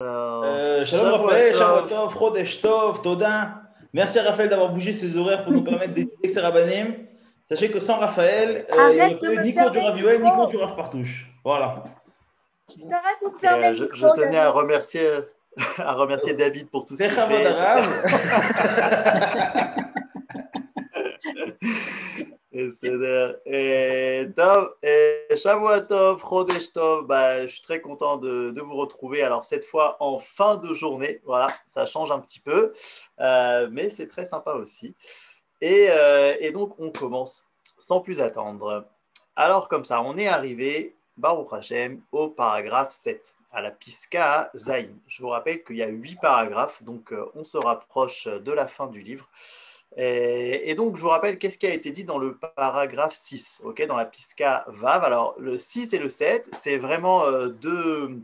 Alors, Shalom Raphaël, Shavuotov. Shavuotov, Chodesh Tov, Toda. Merci à Raphaël d'avoir bougé ses horaires pour nous permettre d'étudier ces rabbanim. Sachez que sans Raphaël, il n'y Arrête aurait de pas eu me ni cours du fermer Rav le Yoel, ni cours micro. du Rav Partouche. Voilà. Je t'arrête de me Et, fermer le je micro, tenais à David. remercier, à remercier David pour tout ce qu'il Bechavod fait, etc. Arav. Et Tov, et Shavuotov, Chodesh Tov, je suis très content de vous retrouver. Alors cette fois en fin de journée, voilà, ça change un petit peu, mais c'est très sympa aussi. Et donc on commence sans plus attendre. Alors comme ça, on est arrivé, Baruch Hashem, au paragraphe 7, à la Piska Zayin. Je vous rappelle qu'il y a 8 paragraphes, donc on se rapproche de la fin du livre. Et donc, je vous rappelle qu'est-ce qui a été dit dans le paragraphe 6, okay, dans la Piska Vav. Alors, le 6 et le 7, c'est vraiment deux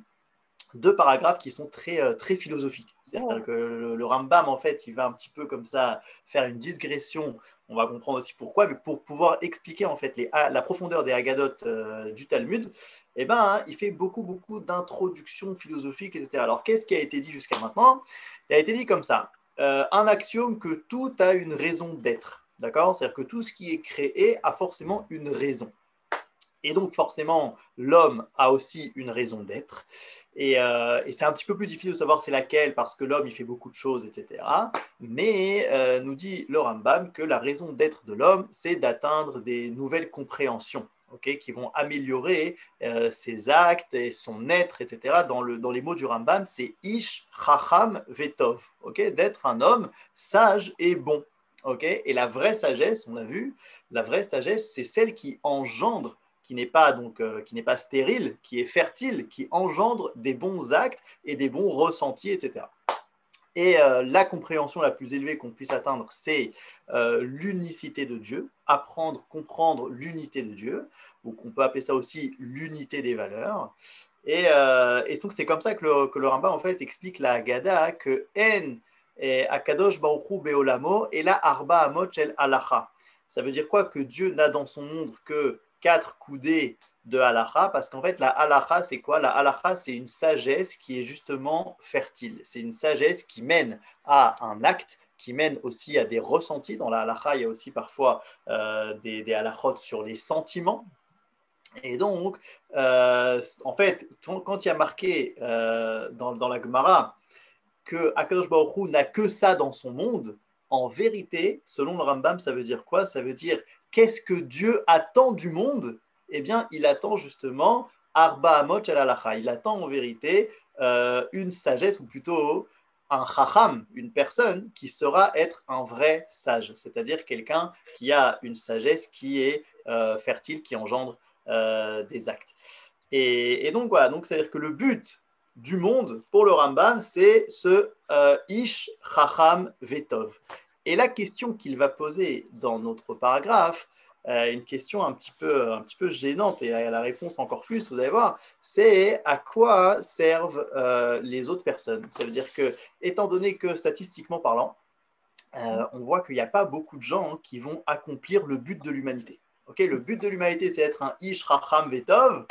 paragraphes qui sont très philosophiques. C'est-à-dire que le Rambam, en fait, il va un petit peu comme ça faire une digression. On va comprendre aussi pourquoi, mais pour pouvoir expliquer en fait la profondeur des Haggadot du Talmud, eh ben, il fait beaucoup d'introductions philosophiques, etc. Alors, qu'est-ce qui a été dit jusqu'à maintenant? Il a été dit comme ça. Un axiome que tout a une raison d'être. D'accord? C'est-à-dire que tout ce qui est créé a forcément une raison. Et donc, forcément, l'homme a aussi une raison d'être. Et c'est un petit peu plus difficile de savoir c'est laquelle, parce que l'homme, il fait beaucoup de choses, etc. Mais nous dit le Rambam que la raison d'être de l'homme, c'est d'atteindre des nouvelles compréhensions, okay, qui vont améliorer ses actes et son être, etc. Dans les mots du Rambam, c'est Ish Chacham Vetov, okay, d'être un homme sage et bon. Okay. Et la vraie sagesse, on l'a vu, la vraie sagesse, c'est celle qui engendre, qui n'est pas stérile, qui est fertile, qui engendre des bons actes et des bons ressentis, etc. Et la compréhension la plus élevée qu'on puisse atteindre, c'est l'unicité de Dieu, apprendre, comprendre l'unité de Dieu, ou on peut appeler ça aussi l'unité des valeurs. Et donc c'est comme ça que le Rambam en fait explique la Haggadah que En Akadosh Baruch Hu Beolamo et la Arba Amot Shel Halacha. Ça veut dire quoi? Que Dieu n'a dans son monde que 4 coudées de halacha, parce qu'en fait, la halacha, c'est quoi? La halacha, c'est une sagesse qui est justement fertile. C'est une sagesse qui mène à un acte, qui mène aussi à des ressentis. Dans la halacha, il y a aussi parfois des halachot sur les sentiments. Et donc, en fait, quand il y a marqué dans la Gemara que Akadosh Baruch Hu n'a que ça dans son monde, en vérité, selon le Rambam, ça veut dire quoi? Ça veut dire qu'est-ce que Dieu attend du monde? Eh bien, il attend justement Arba Amot Shel Halacha. Il attend en vérité une sagesse, ou plutôt un chacham, une personne qui saura être un vrai sage, c'est-à-dire quelqu'un qui a une sagesse qui est fertile, qui engendre des actes. Et donc voilà, donc c'est-à-dire que le but du monde pour le Rambam, c'est ce Ish Chacham Vetov. Et la question qu'il va poser dans notre paragraphe, une question un petit peu gênante, et la réponse encore plus, vous allez voir, c'est à quoi servent les autres personnes. Ça veut dire que, étant donné que statistiquement parlant, on voit qu'il n'y a pas beaucoup de gens qui vont accomplir le but de l'humanité. Okay, le but de l'humanité, c'est d'être un Ish Chacham Vetov,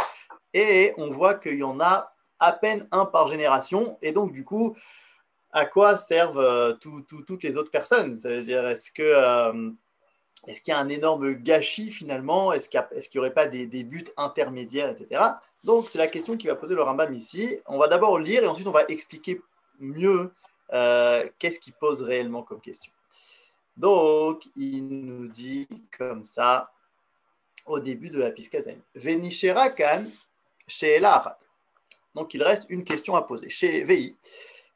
et on voit qu'il y en a à peine un par génération, et donc du coup, à quoi servent toutes les autres personnes? C'est-à-dire, est-ce qu'il y a un énorme gâchis finalement? Est-ce qu'il n'y aurait pas des buts intermédiaires, etc. Donc, c'est la question qui va poser le Rambam ici. On va d'abord lire et ensuite on va expliquer mieux qu'est-ce qu'il pose réellement comme question. Donc, il nous dit comme ça au début de la Piskazen. Venishera kan she'ela achat. Donc, il reste une question à poser. Chez VI,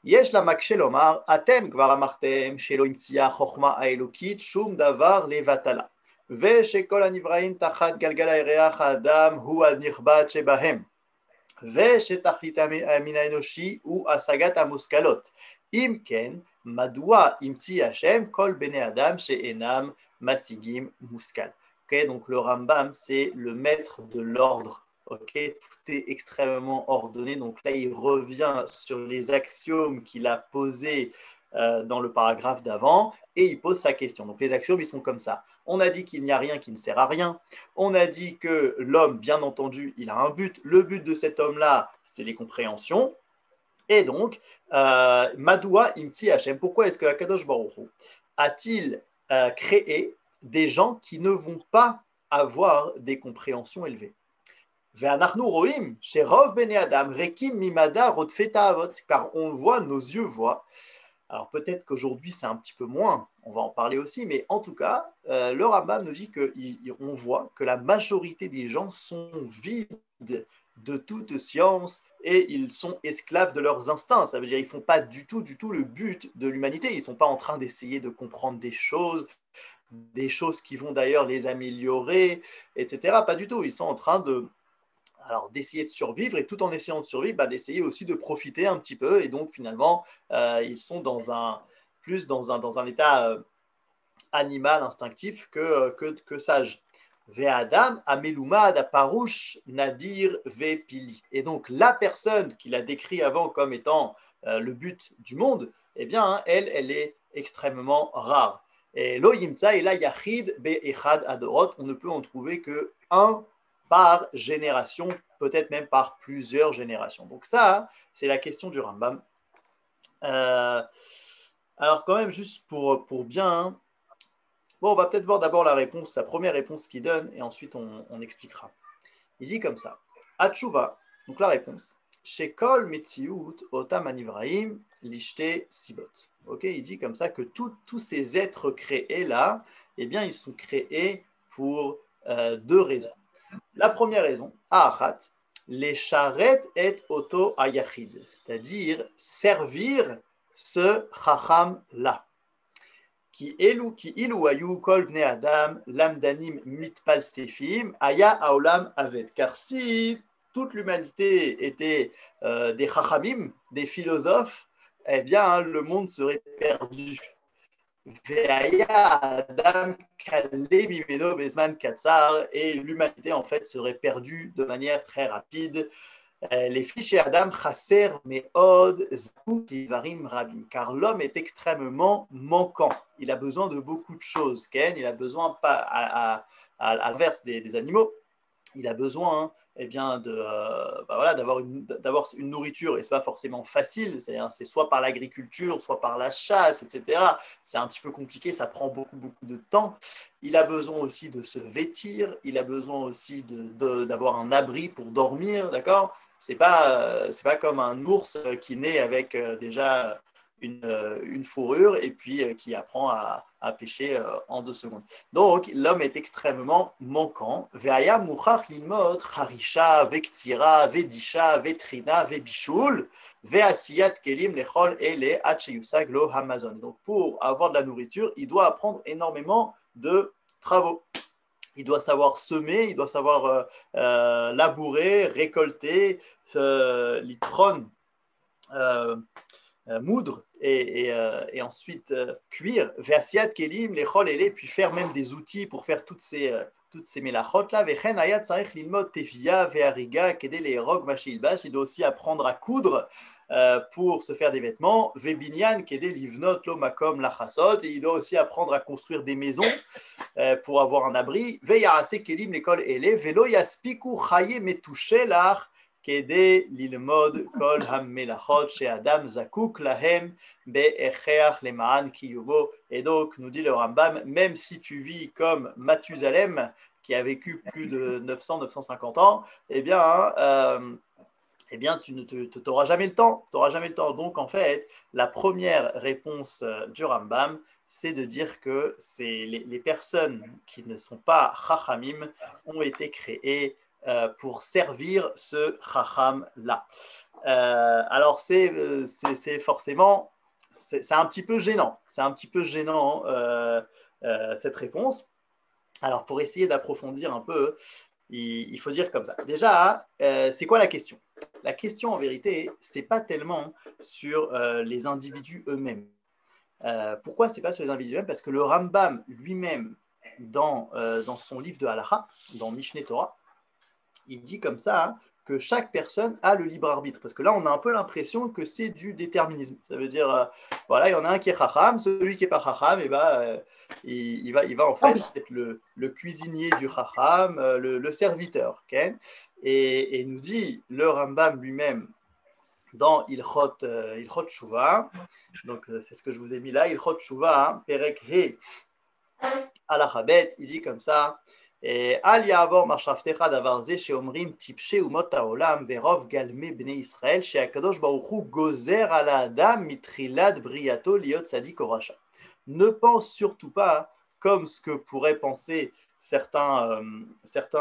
יש למקשה לומר, אתם כבר אמרתם שלא המציאה החוכמה האלוקית שום דבר לבטלה, ושכל הנבראים תחת גלגל הירח האדם הוא הנכבד שבהם, ושתכלית המין האנושי הוא השגת המושכלות. אם כן, מדוע המציא השם כל בני אדם שאינם משיגים מושכל? Okay, donc le Rambam, c'est le maître de l'ordre. Okay, tout est extrêmement ordonné. Donc là, il revient sur les axiomes qu'il a posés dans le paragraphe d'avant et il pose sa question. Donc les axiomes, ils sont comme ça. On a dit qu'il n'y a rien qui ne sert à rien. On a dit que l'homme, bien entendu, il a un but. Le but de cet homme-là, c'est les compréhensions. Et donc, Madoua Imti Hachem, pourquoi est-ce que Akadosh Baruch Hu a-t-il créé des gens qui ne vont pas avoir des compréhensions élevées? Ve'anachnu roim sherov bnei adam rekim mimada rodfei ta'avot, car on voit, nos yeux voient. Alors peut-être qu'aujourd'hui c'est un petit peu moins, on va en parler aussi, mais en tout cas, le Rambam nous dit qu'on voit que la majorité des gens sont vides de toute science et ils sont esclaves de leurs instincts. Ça veut dire qu'ils ne font pas du tout le but de l'humanité. Ils ne sont pas en train d'essayer de comprendre des choses qui vont d'ailleurs les améliorer, etc. Pas du tout. Ils sont en train d'essayer de survivre, et tout en essayant de survivre, d'essayer aussi de profiter un petit peu. Et donc finalement, ils sont plus dans un état animal, instinctif que sage. Ve'adam amelumad aparush nadir ve'pili. Et donc la personne qu'il a décrit avant comme étant le but du monde, eh bien, elle est extrêmement rare. Et lo yimtza ela yachid be'echad adorot, on ne peut en trouver que un par génération, peut-être même par plusieurs générations. Donc ça, c'est la question du Rambam. Alors quand même, juste pour bien... Bon, on va peut-être voir d'abord la réponse, sa première réponse qu'il donne, et ensuite on expliquera. Il dit comme ça. Atchouva, donc la réponse. Shekol metziut otam anivraim lishte sibot. Ok, il dit comme ça que tous ces êtres créés là, eh bien, ils sont créés pour deux raisons. La première raison, Aachat, les charret et auto ayachid, c'est-à-dire servir ce chacham là. Qui ilu ayu kol bnei adam lamdanim mitpal stefim aya haolam aved. Car si toute l'humanité était des chachamim, des philosophes, eh bien le monde serait perdu. Et l'humanité en fait serait perdue de manière très rapide. Les fichiers Adam chasser meod zakouk livarim rabim, car l'homme est extrêmement manquant. Il a besoin de beaucoup de choses. Ken, il a besoin pas à l'inverse des animaux. Il a besoin d'avoir une nourriture, et ce n'est pas forcément facile, c'est soit par l'agriculture, soit par la chasse, etc. C'est un petit peu compliqué, ça prend beaucoup de temps. Il a besoin aussi de se vêtir, il a besoin aussi d'avoir un abri pour dormir, d'accord? C'est pas comme un ours qui naît avec déjà une fourrure et puis qui apprend à pêcher en 2 secondes. Donc, l'homme est extrêmement manquant. Ve'aya muchach lilmod harisha vektira vedisha vetrina vebishul ve'asiyat kelim lechol ele ad sheyusag lo hamazon. Donc, pour avoir de la nourriture, il doit apprendre énormément de travaux. Il doit savoir semer, il doit savoir labourer, récolter, litron, moudre et ensuite cuire, ve'asiyat kelim lechol ele, puis faire même des outils pour faire toutes ces mélachot là. Vechen hayat tzarich lilmod tefia ve'ariga kedei le'erog ma sheilbash. Il doit aussi apprendre à coudre pour se faire des vêtements. Ve'binyan kedei livnot lo makom lachasot. Et il doit aussi apprendre à construire des maisons pour avoir un abri. Ve'yarase kelim lekol ele ve'lo yaspiku chaye metushelach kedei lilmod kol hammelachot she'adam zakouk lahem be'echeach lemaan kiyubo. Et donc, nous dit le Rambam, même si tu vis comme Mathusalem, qui a vécu plus de 900-950 ans, eh bien, tu n'auras jamais le temps. Donc, en fait, la première réponse du Rambam, c'est de dire que les personnes qui ne sont pas chachamim ont été créées pour servir ce chacham-là. Alors, c'est forcément, c'est un petit peu gênant. Cette réponse. Alors, pour essayer d'approfondir un peu, il faut dire comme ça. Déjà, c'est quoi la question? La question, en vérité, c'est pas tellement sur les individus eux-mêmes. Pourquoi c'est pas sur les individus eux-mêmes? Parce que le Rambam lui-même, dans son livre de Halacha, dans Mishneh Torah, il dit comme ça que chaque personne a le libre arbitre. Parce que là, on a un peu l'impression que c'est du déterminisme. Ça veut dire, voilà, il y en a un qui est chacham, celui qui n'est pas chacham, il va en fait être le cuisinier du chacham, le serviteur. Okay, et nous dit le Rambam lui-même dans Ilchot Tshuva. Donc, c'est ce que je vous ai mis là, Ilchot Tshuva, hein, Perek He Alachabet, il dit comme ça. Al ya'avor marshaftecha davar ze sheomrim tipshe umot haolam verov galme bnei Israël she'akadosh baruch hu gozer al ha'adam mitrilat briato liot tzadik o rasha. Ne pense surtout pas, comme ce que pourraient penser certains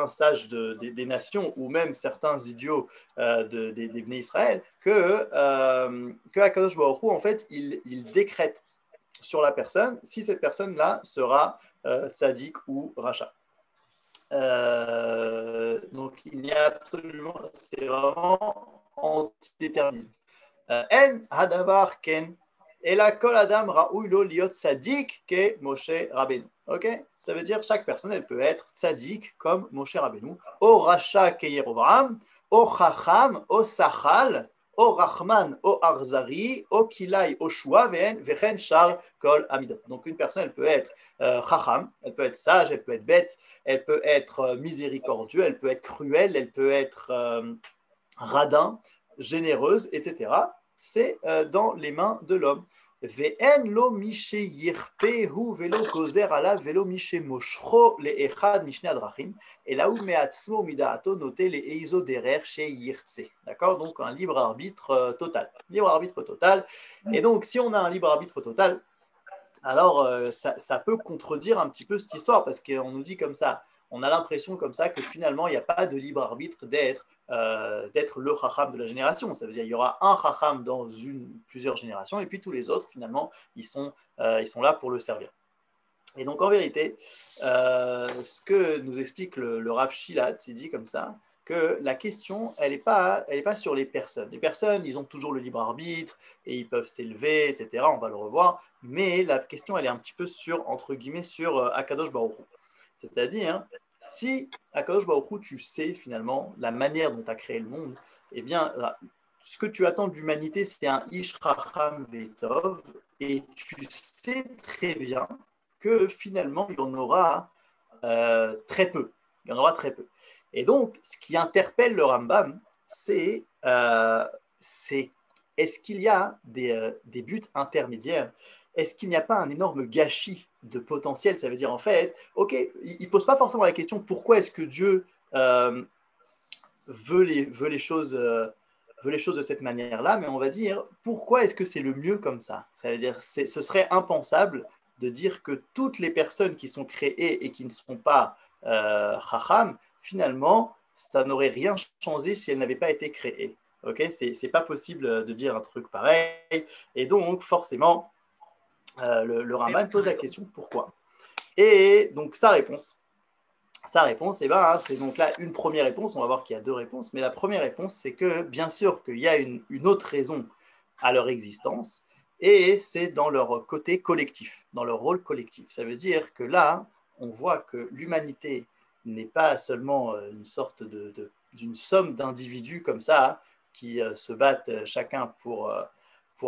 sages des nations ou même certains idiots des bnei Israël, que Akadosh Baruch Hu, en fait, il décrète sur la personne si cette personne-là sera tzadik ou rachat. Donc il n'y a absolument, c'est vraiment antidéterminisme. En hadavar ken ela kol adam raoui lo liot tzadik ke Moshe Rabbeinu. Ok, ça veut dire chaque personne elle peut être tzadik comme Moshe Rabbeinu, o racha ke Yerovam, o chacham, o sachal, o rachman, o arzari, o kilai, o shua vechen shar kol amidot. Donc une personne elle peut être chacham, elle peut être sage, elle peut être bête, elle peut être miséricordieux, elle peut être cruelle, elle peut être radin, généreuse, etc. C'est dans les mains de l'homme. Ve'en lo mishe yirpehu velo gozer alav velo mishe moshcho le'echad mishne adrachim et là où me'atzmo mida'ato noté les eizo derer chez yirtse. D'accord, donc un libre arbitre total. Libre arbitre total. Et donc si on a un libre arbitre total, alors ça peut contredire un petit peu cette histoire parce qu'on nous dit comme ça. On a l'impression comme ça que finalement il n'y a pas de libre arbitre d'être le chacham de la génération. Ça veut dire qu'il y aura un chacham dans plusieurs générations et puis tous les autres finalement ils sont là pour le servir. Et donc en vérité, ce que nous explique le Rav Shilat, il dit comme ça que la question elle n'est pas sur les personnes. Les personnes ils ont toujours le libre arbitre et ils peuvent s'élever, etc. On va le revoir. Mais la question elle est un petit peu sur entre guillemets sur Akadosh Baruch Hu. C'est-à-dire, si Akadosh Baruch Hu, tu sais finalement la manière dont tu as créé le monde, eh bien, ce que tu attends de l'humanité, c'est un Ish Racham Vetov, et tu sais très bien que finalement, il y en aura très peu. Il y en aura très peu. Et donc, ce qui interpelle le Rambam, c'est est-ce qu'il y a des buts intermédiaires? Est-ce qu'il n'y a pas un énorme gâchis de potentiel? Ça veut dire en fait, ok, il ne pose pas forcément la question pourquoi est-ce que Dieu veut les choses de cette manière-là, mais on va dire pourquoi est-ce que c'est le mieux comme ça? Ça veut dire ce serait impensable de dire que toutes les personnes qui sont créées et qui ne sont pas chacham, finalement, ça n'aurait rien changé si elles n'avaient pas été créées. Ok, c'est pas possible de dire un truc pareil, et donc forcément. Le Rambam pose la question pourquoi. Et donc sa réponse, eh ben, hein, c'est donc là une première réponse. On va voir qu'il y a deux réponses, mais la première réponse, c'est que bien sûr qu'il y a une autre raison à leur existence, et c'est dans leur côté collectif, dans leur rôle collectif. Ça veut dire que là, on voit que l'humanité n'est pas seulement une sorte d'une somme d'individus comme ça qui se battent chacun pour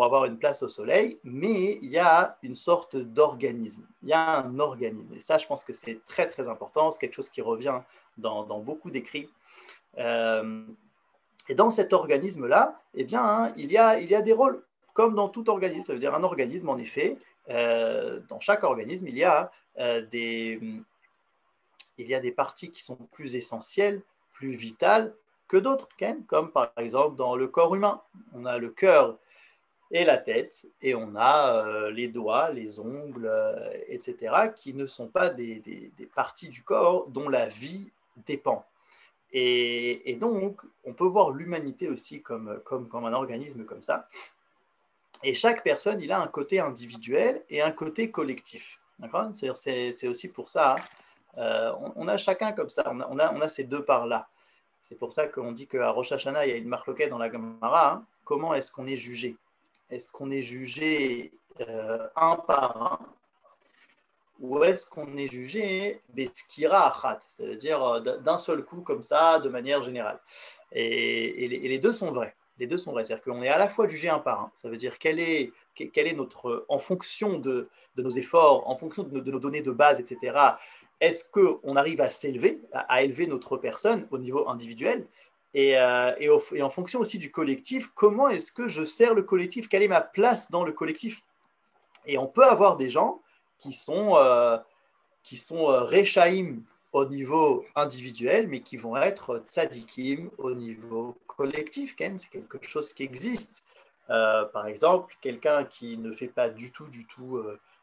avoir une place au soleil, mais il y a une sorte d'organisme. Il y a un organisme. Et ça, je pense que c'est très, très important. C'est quelque chose qui revient dans beaucoup d'écrits. Et dans cet organisme-là, eh bien, hein, il y a des rôles, comme dans tout organisme. Ça veut dire un organisme, en effet, dans chaque organisme, il y a des parties qui sont plus essentielles, plus vitales que d'autres, comme par exemple dans le corps humain. On a le cœur et la tête, et on a les doigts, les ongles, etc., qui ne sont pas des parties du corps dont la vie dépend. Et donc, on peut voir l'humanité aussi comme un organisme comme ça. Et chaque personne, il a un côté individuel et un côté collectif. D'accord ? C'est aussi pour ça, on a chacun comme ça, on a ces deux parts-là. C'est pour ça qu'on dit qu'à Rosh Hashanah, il y a une marloquette dans la Gemara, hein, comment est-ce qu'on est jugé ? Est-ce qu'on est jugé un par un ou est-ce qu'on est jugé betskira achat, c'est-à-dire d'un seul coup comme ça, de manière générale? Et les deux sont vrais. Les deux sont vrais. C'est-à-dire qu'on est à la fois jugé un par un. Ça veut dire quel est notre, en fonction de nos efforts, en fonction de nos données de base, etc., est-ce qu'on arrive à s'élever, à élever notre personne au niveau individuel? et en fonction aussi du collectif, comment est-ce que je sers le collectif? Quelle est ma place dans le collectif? Et on peut avoir des gens qui sont Rechaim au niveau individuel, mais qui vont être tzadikim au niveau collectif. C'est quelque chose qui existe. Par exemple, quelqu'un qui ne fait pas du tout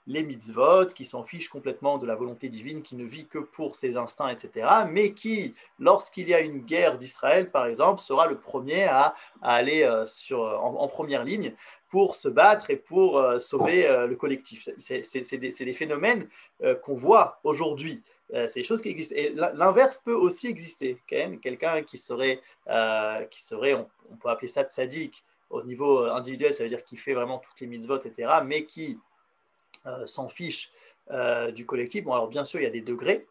les mitzvot, qui s'en fiche complètement de la volonté divine, qui ne vit que pour ses instincts, etc., mais qui, lorsqu'il y a une guerre d'Israël, par exemple, sera le premier à aller en première ligne pour se battre et pour sauver le collectif. C'est des phénomènes qu'on voit aujourd'hui. C'est des choses qui existent. Et l'inverse peut aussi exister. Quelqu'un qui serait, on peut appeler ça tzaddik au niveau individuel, ça veut dire qu'il fait vraiment toutes les mitzvot, etc., mais qui s'en fiche du collectif. Bon, alors bien sûr, il y a des degrés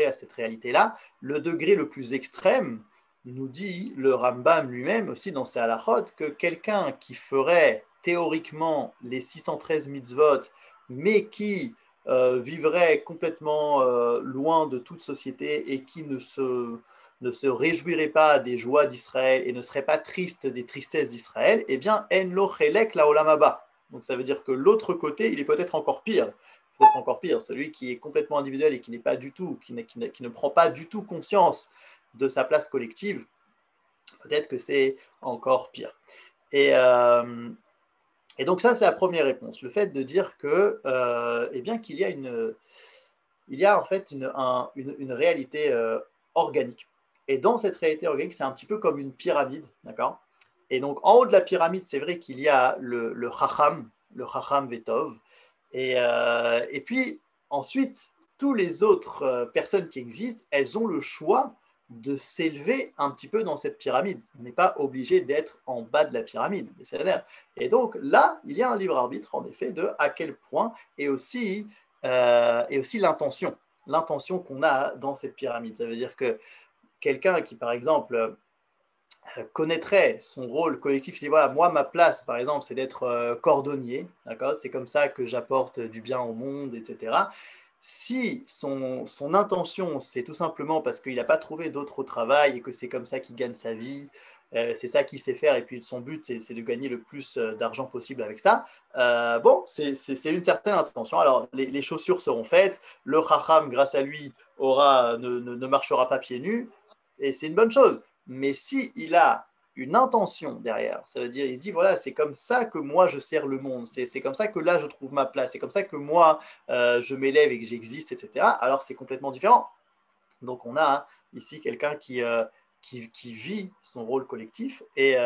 à cette réalité-là. Le degré le plus extrême, nous dit le Rambam lui-même aussi dans ses halachot, que quelqu'un qui ferait théoriquement les 613 mitzvot, mais qui vivrait complètement loin de toute société et qui ne se réjouirait pas des joies d'Israël et ne serait pas triste des tristesses d'Israël, eh bien, en lo chelek la olam haba. Donc ça veut dire que l'autre côté, il est peut-être encore pire. Peut-être encore pire, celui qui est complètement individuel et qui n'est pas du tout, qui ne prend pas du tout conscience de sa place collective, peut-être que c'est encore pire. Et donc ça, c'est la première réponse. Le fait de dire que, eh bien, qu'il y a en fait une réalité organique. Et dans cette réalité organique, c'est un petit peu comme une pyramide, d'accord? Et donc, en haut de la pyramide, c'est vrai qu'il y a le Chacham Vetov. Et puis, ensuite, toutes les autres personnes qui existent, elles ont le choix de s'élever un petit peu dans cette pyramide. On n'est pas obligé d'être en bas de la pyramide. Et donc, là, il y a un libre arbitre, en effet, de à quel point, et aussi l'intention qu'on a dans cette pyramide. Ça veut dire que quelqu'un qui, par exemple, connaîtrait son rôle collectif, si voilà, moi, ma place, par exemple, c'est d'être cordonnier, d'accord? C'est comme ça que j'apporte du bien au monde, etc. Si son intention, c'est tout simplement parce qu'il n'a pas trouvé d'autre travail et que c'est comme ça qu'il gagne sa vie, c'est ça qu'il sait faire, et puis son but, c'est de gagner le plus d'argent possible avec ça, bon, c'est une certaine intention. Alors, les chaussures seront faites, le chacham, grâce à lui, ne marchera pas pieds nus, et c'est une bonne chose. Mais s'il a une intention derrière, ça veut dire, il se dit, voilà, c'est comme ça que moi je sers le monde, c'est comme ça que là je trouve ma place, c'est comme ça que moi je m'élève et que j'existe, etc. Alors c'est complètement différent. Donc on a ici quelqu'un qui vit son rôle collectif et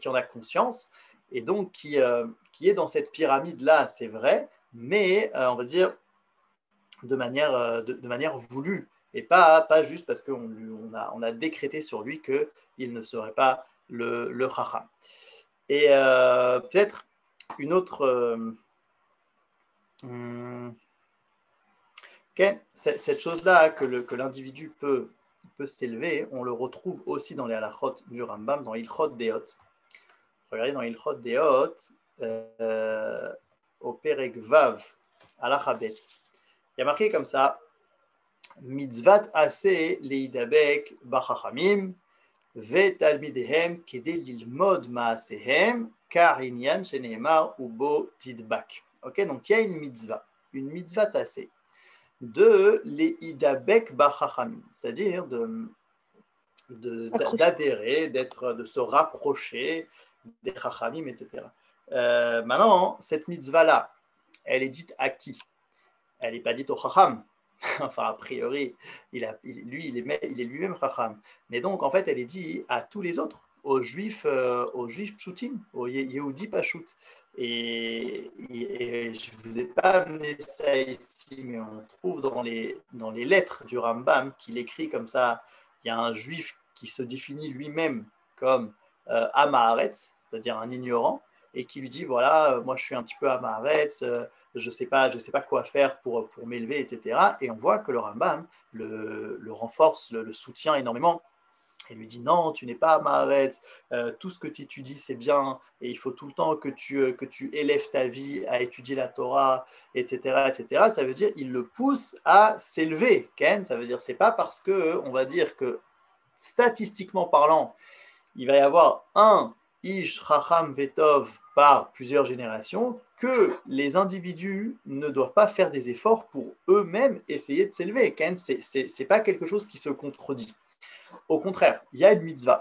qui en a conscience, et donc qui est dans cette pyramide-là, c'est vrai, mais on va dire de manière voulue, et pas juste parce qu'on a décrété sur lui qu'il ne serait pas le chacham. Et peut-être une autre... cette chose-là, que l'individu peut s'élever, on le retrouve aussi dans les halachot du Rambam, dans Ilchot Deot. Regardez dans Ilchot Deot, au Perek Vav, halachabet. Il y a marqué comme ça, mitzvat aseh leidabek bachachamim vetalmidehem kede lilmod maasehem kar inyan sheneemar ubo tidbak. Ok, donc il y a une mitzvat aseh de leidabek bachachamim, c'est-à-dire d'adhérer, de se rapprocher des chachamim, etc. Maintenant, cette mitzvah-là, elle est dite à qui? Elle n'est pas dite au chacham. Enfin, a priori, il est lui-même chacham. Mais donc, en fait, elle est dite à tous les autres, aux juifs pshutim, aux Yehudi pashut. Et je ne vous ai pas amené ça ici, mais on trouve dans les lettres du Rambam qu'il écrit comme ça. Il y a un juif qui se définit lui-même comme Amaharetz, c'est-à-dire un ignorant, et qui lui dit, voilà, moi je suis un petit peu Amaharetz, je ne sais pas quoi faire pour m'élever, etc. Et on voit que le Rambam le renforce, le soutient énormément. Il lui dit, non, tu n'es pas Amaharetz, tout ce que tu étudies, c'est bien, et il faut tout le temps que tu élèves ta vie à étudier la Torah, etc., etc. Ça veut dire, il le pousse à s'élever, Ken. Ça veut dire, c'est pas parce que, on va dire que statistiquement parlant, il va y avoir un Ish Chacham Vetov par plusieurs générations, que les individus ne doivent pas faire des efforts pour eux-mêmes essayer de s'élever. Ce n'est pas quelque chose qui se contredit. Au contraire, il y a une mitzvah,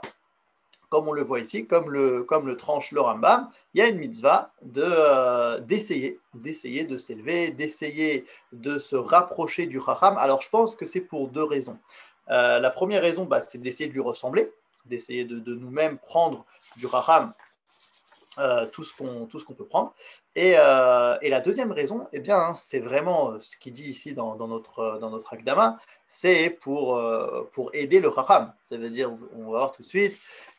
comme on le voit ici, comme le tranche le Rambam, il y a une mitzvah d'essayer de s'élever, d'essayer de se rapprocher du Chacham. Alors je pense que c'est pour deux raisons. La première raison, c'est d'essayer de lui ressembler, d'essayer de nous-mêmes prendre du Chacham tout ce qu'on peut prendre. Et la deuxième raison, eh bien, c'est vraiment ce qu'il dit ici dans notre Akdama, c'est pour aider le Chacham. Ça veut dire, on va voir tout de suite,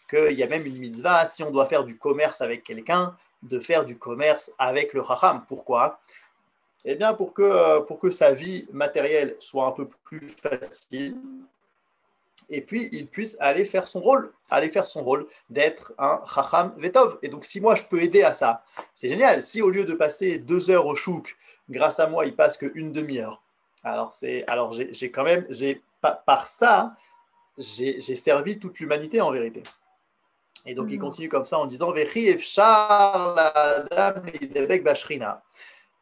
qu'il y a même une mitzvah, si on doit faire du commerce avec quelqu'un, de faire du commerce avec le Chacham. Pourquoi ? Eh bien, pour que sa vie matérielle soit un peu plus facile, et puis il puisse aller faire son rôle d'être un Chacham Vetov. Et donc, si moi je peux aider à ça, c'est génial. Si au lieu de passer 2 heures au chouk, grâce à moi, il passe qu'une demi-heure, alors par ça, j'ai servi toute l'humanité en vérité. Et donc, il continue comme ça en disant Vechi efshar l'adam lidebek bashrina.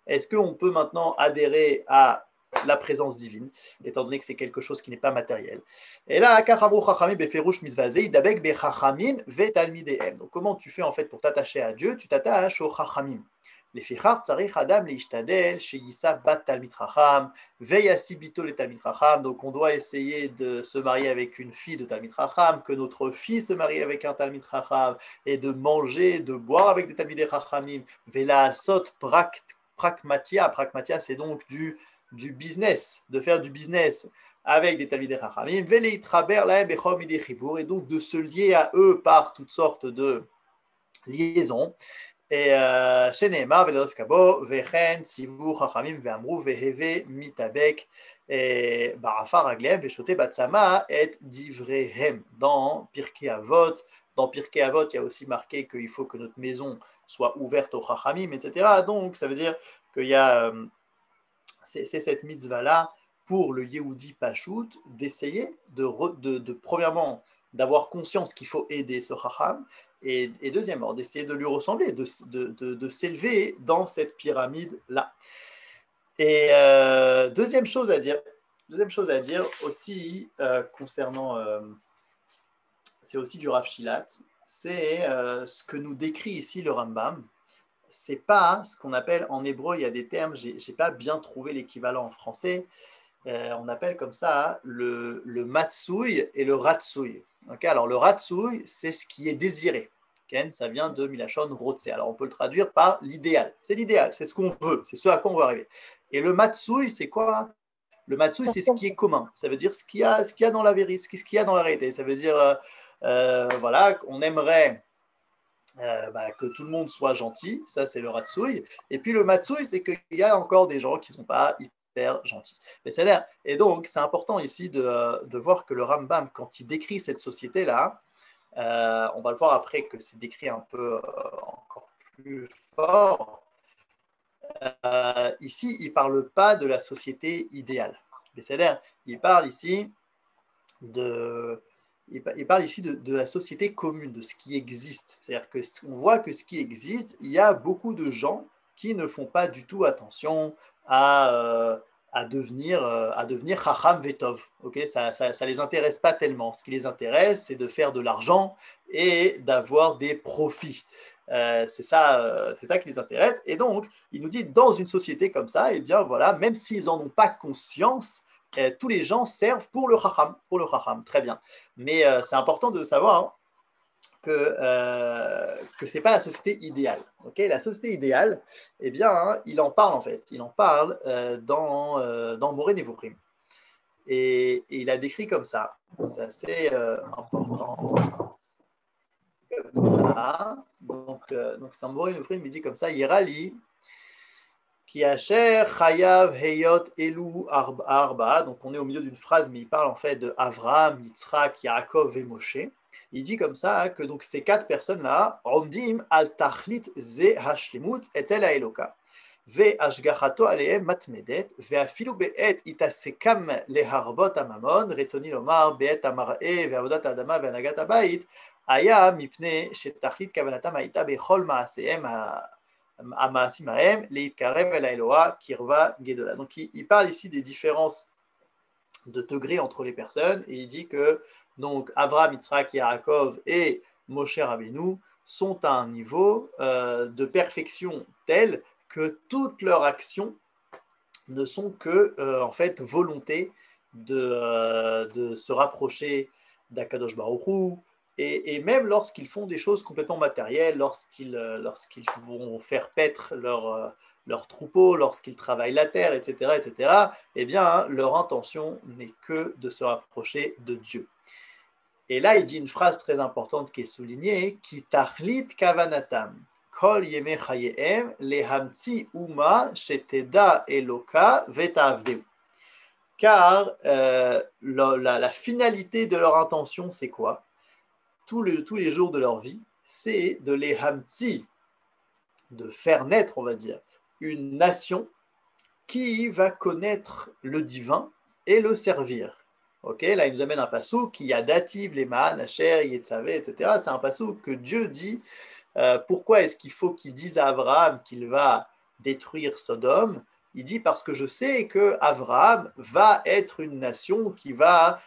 Est-ce qu'on peut maintenant adhérer à la présence divine, étant donné que c'est quelque chose qui n'est pas matériel. Et là, donc comment tu fais en fait pour t'attacher à Dieu? Tu t'attaches au chachamim. Donc on doit essayer de se marier avec une fille de Talmid Chacham, que notre fille se marie avec un Talmid Chacham, et de manger, de boire avec des Talmidei Chachamim. Vela sot pragmatia, c'est donc du business, de faire du business avec des Talmidei Chachamim, et donc de se lier à eux par toutes sortes de liaisons. Et chez Nehemar, Vechen, Tzivu, Chachamim, Ve'amru, Veheve, Mitabek, et Barafar, Aglem, Veshote, Batsama, et Divrehem. Dans Pirkei Avot, il y a aussi marqué qu'il faut que notre maison soit ouverte aux Chachamim, etc. Donc, ça veut dire qu'il y a c'est cette mitzvah-là pour le Yehudi Pachout d'essayer de premièrement, d'avoir conscience qu'il faut aider ce Chacham, et deuxièmement, d'essayer de lui ressembler, de s'élever dans cette pyramide-là. Et deuxième chose à dire aussi concernant, c'est aussi du Rav Shilat, c'est ce que nous décrit ici le Rambam. C'est pas ce qu'on appelle en hébreu, il y a des termes, j'ai pas bien trouvé l'équivalent en français, on appelle comme ça le matsouille et le ratsouille. Okay, alors le ratsouille, c'est ce qui est désiré. Okay, ça vient de Milachon Rotse. Alors on peut le traduire par l'idéal. C'est l'idéal, c'est ce qu'on veut, c'est ce à quoi on veut arriver. Et le matsouille, c'est quoi? Le matsouille, c'est ce qui est commun. Ça veut dire ce qu'il y a dans la vérité, ce qu'il y a dans la réalité. Ça veut dire, voilà, on aimerait que tout le monde soit gentil, ça c'est le ratsouille. Et puis le matsouille, c'est qu'il y a encore des gens qui ne sont pas hyper gentils. Mais c'est-à-dire, et donc c'est important ici de voir que le Rambam, quand il décrit cette société-là, on va le voir après que c'est décrit un peu encore plus fort. Ici, il ne parle pas de la société idéale. Mais c'est-à-dire, il parle ici de la société commune, de ce qui existe. C'est-à-dire qu'on voit que ce qui existe, il y a beaucoup de gens qui ne font pas du tout attention à devenir Chacham Vetov. Okay, ça ne les intéresse pas tellement. Ce qui les intéresse, c'est de faire de l'argent et d'avoir des profits. C'est ça qui les intéresse. Et donc, il nous dit, dans une société comme ça, eh bien voilà, même s'ils n'en ont pas conscience, tous les gens servent pour le Chacham. Très bien. Mais c'est important de savoir que ce n'est pas la société idéale. Okay, la société idéale, eh bien, il en parle en fait. Il en parle dans Moreh Nevuchim. Et il a décrit comme ça. C'est assez important. Comme ça. Donc c'est en Moreh Nevuchim, il dit comme ça, Yirali, Ki asher chayav heyot elu arba. Donc on est au milieu d'une phrase, mais il parle en fait de Avraham, Yitzhak, Yaakov et Moshe. Il dit comme ça que donc ces 4 personnes-là, Omdim al tachlit ze hashlemut etzel haeloka. והשגחתו עליהם מתמדת, ואפילו בעת התעסקם להרבות הממון, רצוני לומר, בעת המראה ועבודת האדמה והנהגת הבית, היה מפני שתכלית כוונתם הייתה בכל מעשיהם המעשים ההם, להתקרב אל האלוה קרבה גדולה. Donc il parle ici des différences de degrés entre les personnes, et il dit que donc Avraham, Yitzhak, Yaakov et Moshe Rabbeinu sont à un niveau de perfection tel que toutes leurs actions ne sont que en fait volonté de se rapprocher d'Akadosh Baruch Hu, et même lorsqu'ils font des choses complètement matérielles, lorsqu'ils vont faire paître leur troupeau, lorsqu'ils travaillent la terre, etc., eh bien, leur intention n'est que de se rapprocher de Dieu. Et là, il dit une phrase très importante qui est soulignée, qui tachlit kavanatam, kol yeme chayehem, lehamtzi uma sheteda eloka vetavdeu. Car la finalité de leur intention, c'est quoi? Tous les jours de leur vie, c'est de les hamtzi, de faire naître, on va dire, une nation qui va connaître le divin et le servir. Ok, là, il nous amène un passouk qui a dativ, les ma'an, asher, yetzavé, etc. C'est un passouk que Dieu dit. Pourquoi est-ce qu'il faut qu'il dise à Abraham qu'il va détruire Sodome? Il dit parce que je sais que Abraham va être une nation qui va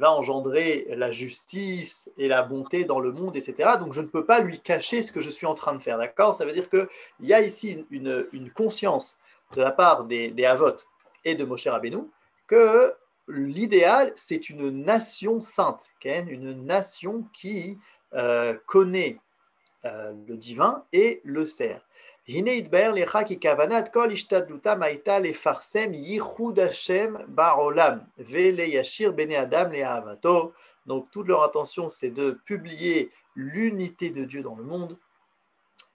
engendrer la justice et la bonté dans le monde, etc. Donc je ne peux pas lui cacher ce que je suis en train de faire, d'accord? Ça veut dire qu'il y a ici une conscience de la part des Havot et de Moshe Rabbeinu que l'idéal, c'est une nation sainte, okay? Une nation qui connaît le divin et le sert. Donc toute leur intention, c'est de publier l'unité de Dieu dans le monde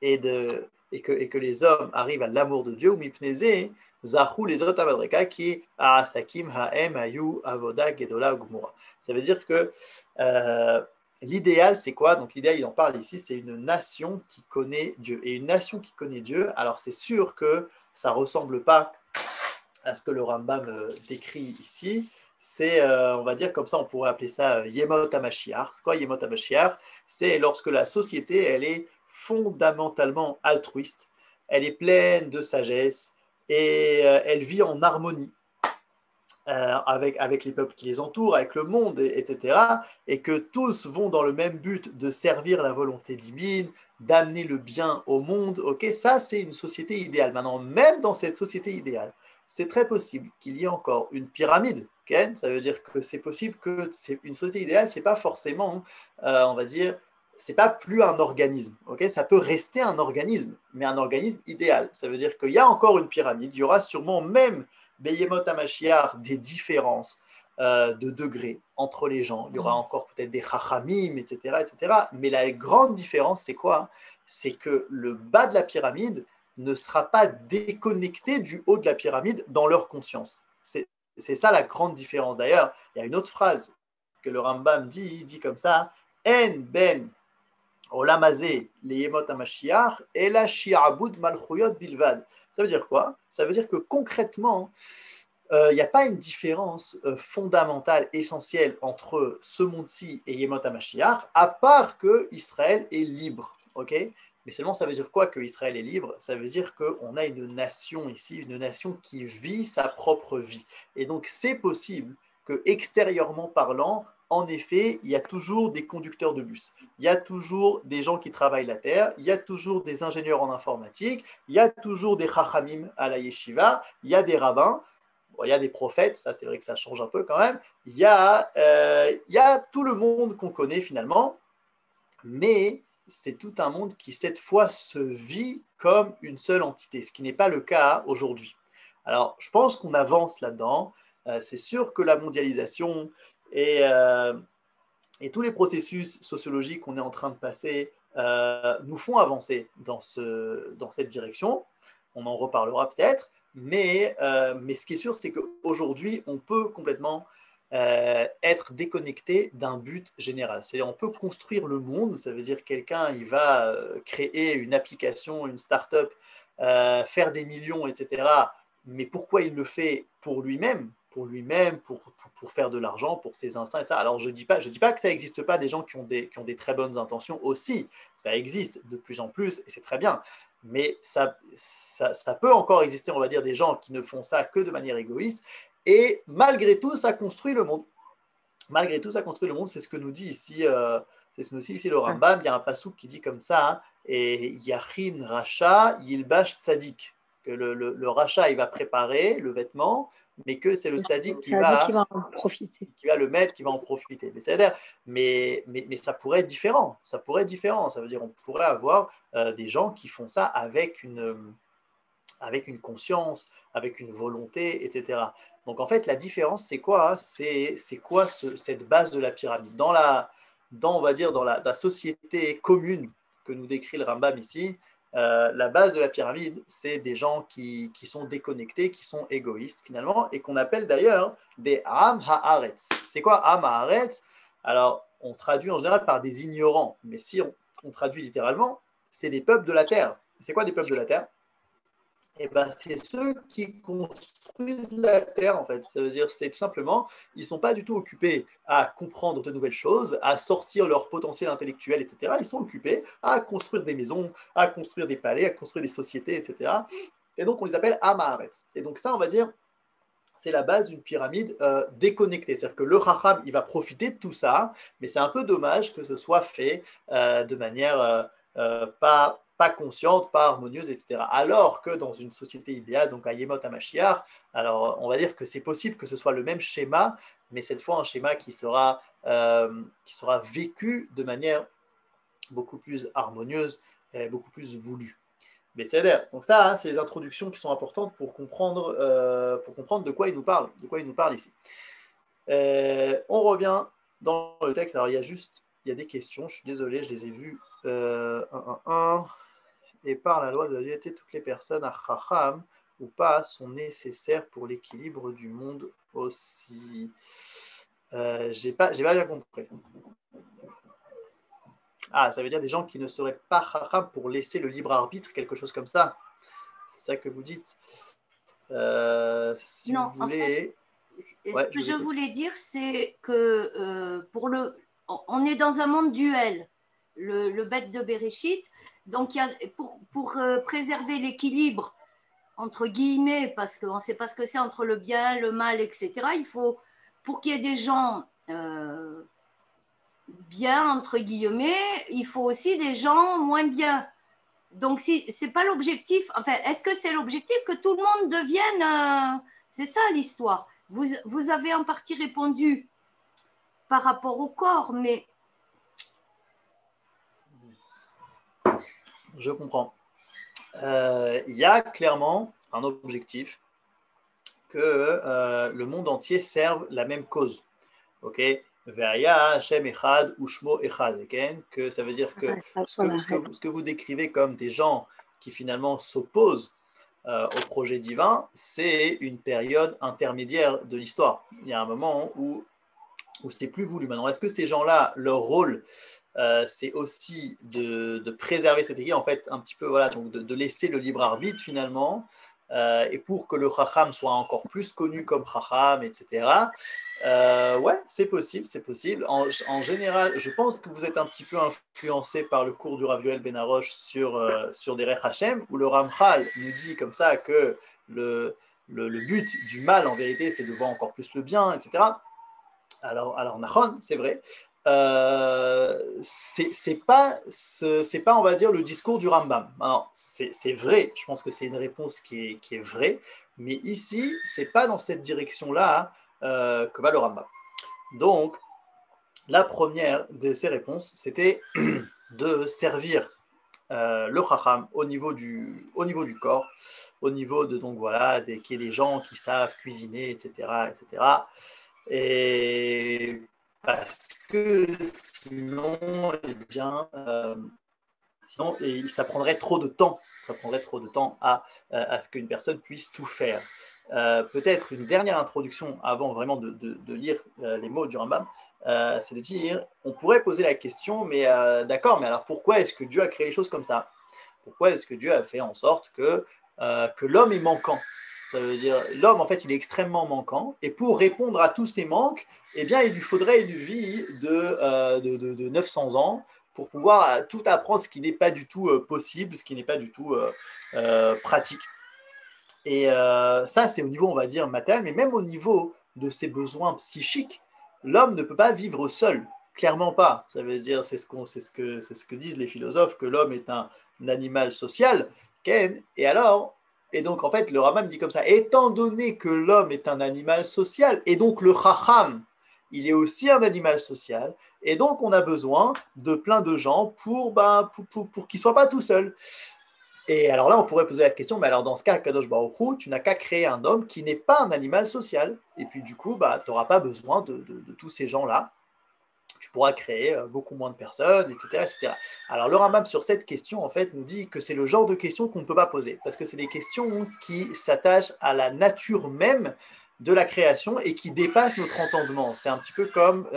et que les hommes arrivent à l'amour de Dieu. Ça veut dire que l'idéal, c'est quoi? Donc l'idéal, il en parle ici, c'est une nation qui connaît Dieu. Et une nation qui connaît Dieu, alors c'est sûr que ça ne ressemble pas à ce que le Rambam décrit ici. C'est, on va dire comme ça, on pourrait appeler ça Yemot HaMashiach. C'est quoi Yemot HaMashiach? C'est lorsque la société, elle est fondamentalement altruiste, elle est pleine de sagesse et elle vit en harmonie. Avec les peuples qui les entourent, avec le monde, etc., et que tous vont dans le même but de servir la volonté divine, d'amener le bien au monde, ok, ça c'est une société idéale. Maintenant, même dans cette société idéale, c'est très possible qu'il y ait encore une pyramide, okay? Ça veut dire que c'est possible que une société idéale, c'est pas forcément, on va dire, c'est pas plus un organisme, ok? Ça peut rester un organisme, mais un organisme idéal. Ça veut dire qu'il y a encore une pyramide, il y aura sûrement même Beyemot HaMashiach, des différences de degrés entre les gens. Il y aura encore peut-être des chachamim, etc., etc. Mais la grande différence, c'est quoi? C'est que le bas de la pyramide ne sera pas déconnecté du haut de la pyramide dans leur conscience. C'est ça la grande différence. D'ailleurs, il y a une autre phrase que le Rambam dit, il dit comme ça, En ben Olam hazeh leyemot HaMashiach ela shi'abud malchuyot bilvad. Ça veut dire quoi? Ça veut dire que concrètement, il n'y a pas une différence fondamentale, essentielle entre ce monde-ci et Yemot HaMashiach, à part que Israël est libre. Okay? Mais seulement, ça veut dire quoi que Israël est libre? Ça veut dire qu'on a une nation ici, une nation qui vit sa propre vie. Et donc, c'est possible que, extérieurement parlant, en effet, il y a toujours des conducteurs de bus, il y a toujours des gens qui travaillent la terre, il y a toujours des ingénieurs en informatique, il y a toujours des chachamim à la yeshiva, il y a des rabbins, bon, il y a des prophètes, ça c'est vrai que ça change un peu quand même, il y a tout le monde qu'on connaît finalement, mais c'est tout un monde qui cette fois se vit comme une seule entité, ce qui n'est pas le cas aujourd'hui. Alors je pense qu'on avance là-dedans, c'est sûr que la mondialisation et tous les processus sociologiques qu'on est en train de passer nous font avancer dans cette direction. On en reparlera peut-être, mais ce qui est sûr, c'est qu'aujourd'hui, on peut complètement être déconnecté d'un but général. C'est-à-dire, on peut construire le monde, ça veut dire quelqu'un, il va créer une application, une start-up faire des millions, etc. Mais pourquoi il le fait pour lui-même, pour faire de l'argent, pour ses instincts et ça. Alors je dis pas que ça n'existe pas des gens qui ont des très bonnes intentions aussi. Ça existe de plus en plus et c'est très bien. Mais ça peut encore exister, on va dire, des gens qui ne font ça que de manière égoïste. Et malgré tout, ça construit le monde. Malgré tout, ça construit le monde. C'est ce que nous dit ici, c'est ce que nous dit ici le Rambam. Il y a un passouk qui dit comme ça, hein, et Yachin Racha Yilbash Tzadik. Que le rachat, il va préparer le vêtement, mais que c'est le tzaddik qui va en profiter. Qui va le mettre, qui va en profiter. Mais ça pourrait être différent. Ça pourrait être différent. Ça veut dire qu'on pourrait avoir des gens qui font ça avec une conscience, avec une volonté, etc. Donc en fait, la différence, c'est quoi, hein? C'est quoi cette base de la pyramide on va dire, dans la société commune que nous décrit le Rambam ici, la base de la pyramide, c'est des gens qui sont déconnectés, qui sont égoïstes finalement, et qu'on appelle d'ailleurs des Am Haaretz. C'est quoi Am Haaretz? Alors, on traduit en général par des ignorants, mais si on traduit littéralement, c'est des peuples de la terre. C'est quoi des peuples de la terre? Eh ben, c'est ceux qui construisent la terre, en fait. Ça veut dire, c'est tout simplement, ils ne sont pas du tout occupés à comprendre de nouvelles choses, à sortir leur potentiel intellectuel, etc. Ils sont occupés à construire des maisons, à construire des palais, à construire des sociétés, etc. Et donc, on les appelle Amaharet. Et donc, ça, on va dire, c'est la base d'une pyramide déconnectée. C'est-à-dire que le Chacham, il va profiter de tout ça, mais c'est un peu dommage que ce soit fait de manière pas consciente, pas harmonieuse, etc. Alors que dans une société idéale, donc à Yemot HaMashiach, alors on va dire que c'est possible que ce soit le même schéma, mais cette fois un schéma qui sera vécu de manière beaucoup plus harmonieuse et beaucoup plus voulue. Mais c'est d'ailleurs. Donc ça, hein, c'est les introductions qui sont importantes pour comprendre de quoi il nous parle, ici. On revient dans le texte. Alors il y a des questions. Je suis désolé, je les ai vues Et par la loi de la dualité, toutes les personnes à Chacham ou pas sont nécessaires pour l'équilibre du monde aussi. J'ai pas bien compris. Ah, ça veut dire des gens qui ne seraient pas Chacham pour laisser le libre arbitre, quelque chose comme ça. C'est ça que vous dites. Si non, vous voulez. En fait, ce que je voulais dire, c'est que on est dans un monde duel, le bête de Bereshit. Donc, pour préserver l'équilibre, entre guillemets, parce qu'on ne sait pas ce que c'est entre le bien, le mal, etc., il faut, pour qu'il y ait des gens bien, entre guillemets, il faut aussi des gens moins bien. Donc, ce n'est pas l'objectif. Enfin, est-ce que c'est l'objectif que tout le monde devienne… c'est ça l'histoire. Vous avez en partie répondu par rapport au corps, mais… Je comprends. Il y a clairement un objectif que le monde entier serve la même cause. Ok? Ve'aya Hashem Echad Ushmo Echad. Que ça veut dire que ce que vous décrivez comme des gens qui finalement s'opposent au projet divin, c'est une période intermédiaire de l'histoire. Il y a un moment où c'est plus voulu. Maintenant, est-ce que ces gens-là, leur rôle, c'est aussi de préserver cette équilibre, en fait, un petit peu, voilà, donc de laisser le libre arbitre finalement, et pour que le Chacham soit encore plus connu comme Chacham, etc. Ouais, c'est possible, c'est possible. En général, je pense que vous êtes un petit peu influencé par le cours du Rav Yoel Ben Arosh sur Derech Hashem, où le Ramchal nous dit comme ça que le but du mal, en vérité, c'est de voir encore plus le bien, etc. Alors Nachon, c'est vrai. C'est pas, on va dire, le discours du Rambam. Alors, c'est vrai, je pense que c'est une réponse qui est vraie, mais ici, c'est pas dans cette direction-là que va le Rambam. Donc, la première de ces réponses, c'était de servir le Chacham au niveau du corps, au niveau de, donc voilà, qu'il y ait des gens qui savent cuisiner, etc., etc. Et parce que sinon, eh bien, ça prendrait trop de temps. Ça prendrait trop de temps à ce qu'une personne puisse tout faire. Peut-être une dernière introduction avant vraiment de lire les mots du Rambam, c'est de dire, on pourrait poser la question, mais d'accord, mais alors pourquoi est-ce que Dieu a créé les choses comme ça? Pourquoi est-ce que Dieu a fait en sorte que l'homme est manquant? Ça veut dire, l'homme, en fait, il est extrêmement manquant. Et pour répondre à tous ces manques, eh bien, il lui faudrait une vie de 900 ans pour pouvoir tout apprendre, ce qui n'est pas du tout possible, ce qui n'est pas du tout pratique. Et ça, c'est au niveau, on va dire, matériel, mais même au niveau de ses besoins psychiques, l'homme ne peut pas vivre seul. Clairement pas. Ça veut dire, c'est ce que disent les philosophes, que l'homme est un animal social. Ken. Et donc, en fait, le Rambam dit comme ça, étant donné que l'homme est un animal social, et donc le Chacham, il est aussi un animal social, et donc on a besoin de plein de gens pour qu'il ne soit pas tout seul. Et alors là, on pourrait poser la question, mais alors dans ce cas, Kadosh Baruch Hu, tu n'as qu'à créer un homme qui n'est pas un animal social. Et puis du coup, tu n'auras pas besoin de tous ces gens-là. Tu pourras créer beaucoup moins de personnes, etc., etc. Alors le Rambam, sur cette question, en fait, nous dit que c'est le genre de questions qu'on ne peut pas poser, parce que c'est des questions qui s'attachent à la nature même de la création et qui dépassent notre entendement. C'est un petit peu comme,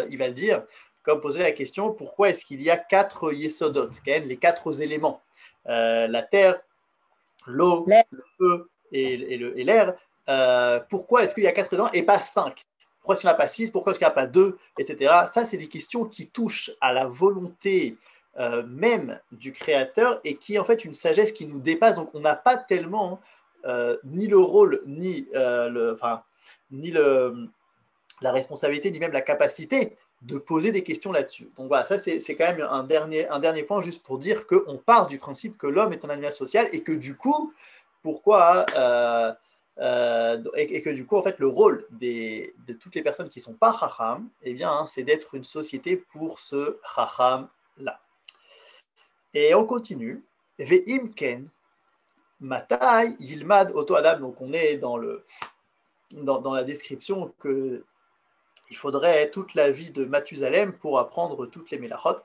il va le dire, comme poser la question, pourquoi est-ce qu'il y a 4 yesodot, les 4 éléments, la terre, l'eau, le feu et l'air. Pourquoi est-ce qu'il y a 4 éléments et pas 5? Pourquoi est-ce qu'il n'y en a pas 6? Pourquoi est-ce qu'il n'y en a pas 2? Etc. Ça, c'est des questions qui touchent à la volonté même du Créateur et qui est en fait une sagesse qui nous dépasse. Donc, on n'a pas tellement ni le rôle, ni la responsabilité, ni même la capacité de poser des questions là-dessus. Donc voilà, ça c'est quand même un dernier point juste pour dire qu'on part du principe que l'homme est un animal social et que du coup, pourquoi et que du coup, en fait, le rôle de toutes les personnes qui ne sont pas Chacham, eh bien, c'est d'être une société pour ce Chacham-là. Et on continue. Ve'imken, matai yilmad oto adam. Donc, on est dans la description que il faudrait toute la vie de Mathusalem pour apprendre toutes les mélachot.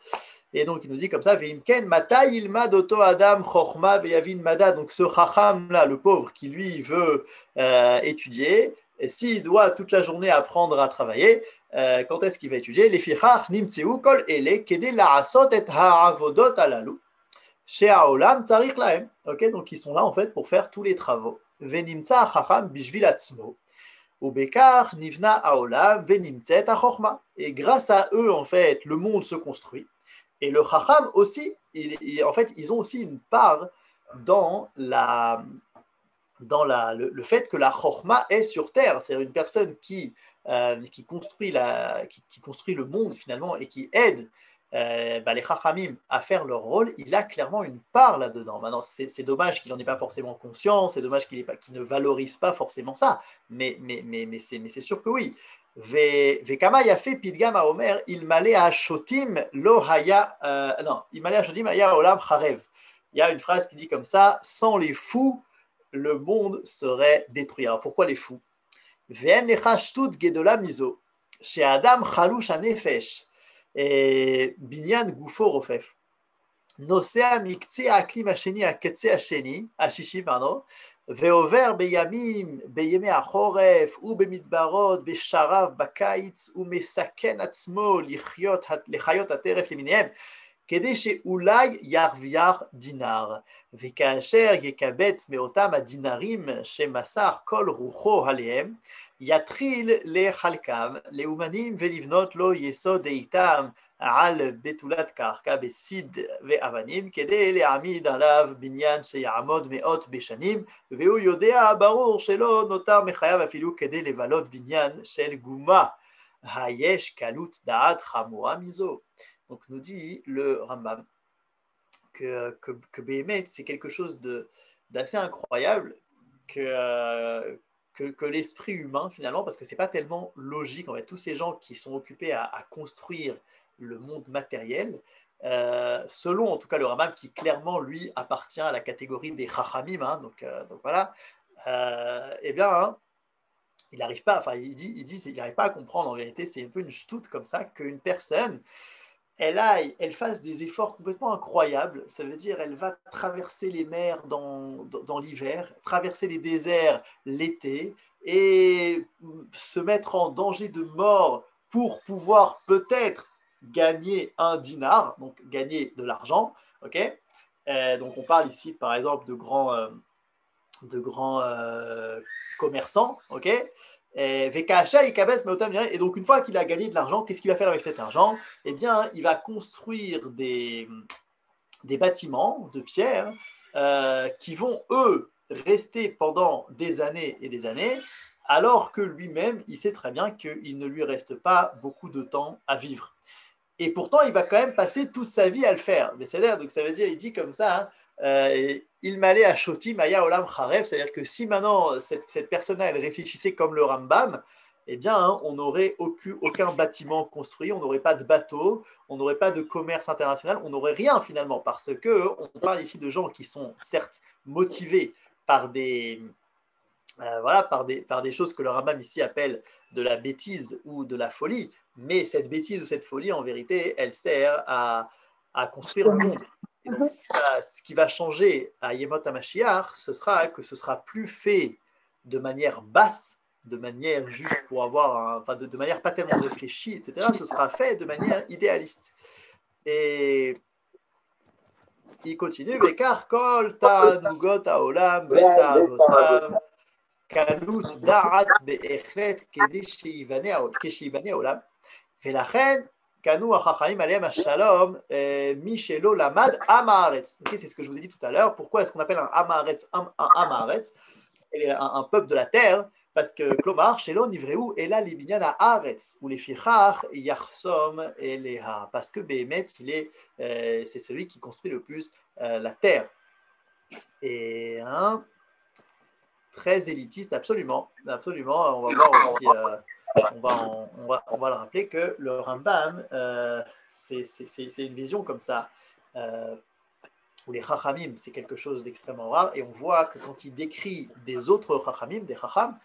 Et donc, il nous dit comme ça, Ve'imken, matai yilmad oto adam chochma ve'yavin mada. Donc, ce chacham-là, le pauvre, qui lui veut étudier, et s'il doit toute la journée apprendre à travailler, quand est-ce qu'il va étudier? Les fichach nimtseu kol ele kede la'asot et ha'avodot alalu she'aolam tzarich lahem. Ok, donc ils sont là en fait pour faire tous les travaux. Ve'nimtza chacham bishvil atzmo. Ubekar nivna haolam ve'nimtzet ha'chochma. Et grâce à eux, en fait, le monde se construit. Et le chacham aussi, en fait, ils ont aussi une part dans le fait que la chokhma est sur terre. C'est-à-dire une personne qui construit le monde finalement et qui aide les chachamim à faire leur rôle, il a clairement une part là-dedans. Maintenant, c'est dommage qu'il n'en ait pas forcément conscience, c'est dommage qu'il ne valorise pas forcément ça, mais c'est sûr que oui. Vekama yafe pidgam haomer ilmale hashotim lo haya non ilmale hashotim haya olam charev. Il y a une phrase qui dit comme ça: sans les fous, le monde serait détruit. Alors pourquoi les fous? Ve'en lecha shtut gedola mizo she'adam chalush hanefesh binyan gufo rofef. נוסע מקצה האקלים השני, הקצה השני, השישי, ועובר בימי החורף ובמדברות, בשרב בקיץ, ומסכן עצמו לחיות הטרף למיניהם, כדי שאולי ירוויח דינר, וכאשר יקבץ מאותם הדינרים שמסר כל רוחו עליהם, יתחיל לחלקם לאומנים ולבנות לו יסוד איתם על בתולת קרקע בסיד ואבנים כדי להעמיד עליו בניין שיעמוד מאות בשנים, והוא יודע ברור שלא נותר מחייו אפילו כדי לבלות בניין של גומה. היש קלות דעת חמורה מזו. Donc nous dit le Rambam que Béhémet, c'est quelque chose d'assez incroyable que l'esprit humain finalement, parce que c'est pas tellement logique en fait. Tous ces gens qui sont occupés à construire le monde matériel, selon en tout cas le Rambam, qui clairement lui appartient à la catégorie des Chachamim, hein, donc voilà, eh bien hein, il n'arrive pas, enfin il dit il n'arrive pas à comprendre en vérité, c'est un peu une ch'toute comme ça qu'une personne elle fasse des efforts complètement incroyables. Ça veut dire elle va traverser les mers dans l'hiver, traverser les déserts l'été et se mettre en danger de mort pour pouvoir peut-être gagner un dinar, donc gagner de l'argent, ok? Donc on parle ici par exemple de grands commerçants, ok? Et donc une fois qu'il a gagné de l'argent, qu'est-ce qu'il va faire avec cet argent? Eh bien, il va construire des bâtiments de pierre qui vont, eux, rester pendant des années et des années, alors que lui-même, il sait très bien qu'il ne lui reste pas beaucoup de temps à vivre. Et pourtant, il va quand même passer toute sa vie à le faire. Mais c'est-à-dire, donc ça veut dire, il dit comme ça, il m'allait à Shoti Maya Olam Kharev, c'est-à-dire que si maintenant cette personne-là, elle réfléchissait comme le Rambam, eh bien, hein, on n'aurait aucun bâtiment construit, on n'aurait pas de bateau, on n'aurait pas de commerce international, on n'aurait rien finalement, parce que on parle ici de gens qui sont certes motivés par par des choses que le Rambam ici appelle de la bêtise ou de la folie, mais cette bêtise ou cette folie, en vérité, elle sert à construire le monde. Et donc, ce qui va changer à Yemot HaMashiach, ce sera que ce sera plus fait de manière basse, de manière juste pour avoir, de manière pas tellement réfléchie, etc. Ce sera fait de manière idéaliste. Et il continue, Vekar kol ta'anugot ha'olam ve'ta'avotav קלות דעת בהחלט כדי שייבנה העולם, ולכן קנו החכמים עליהם השלום מי שלא למד עם הארץ. C'est ce que je vous ai dit tout à l'heure. Pourquoi est-ce qu'on appelle un עם הארץ un הארץ, un peuple de la terre? Parce que כלומר שלא נבראו אלא לבניין הארץ ולפיכך יחסום אליה. Parce que באמת c'est celui qui construit le plus la terre. Et très élitiste, absolument, absolument. On va voir aussi, on va le rappeler que le Rambam, c'est une vision comme ça, où les Chachamim, c'est quelque chose d'extrêmement rare, et on voit que quand il décrit des autres Chachamim, des Chacham,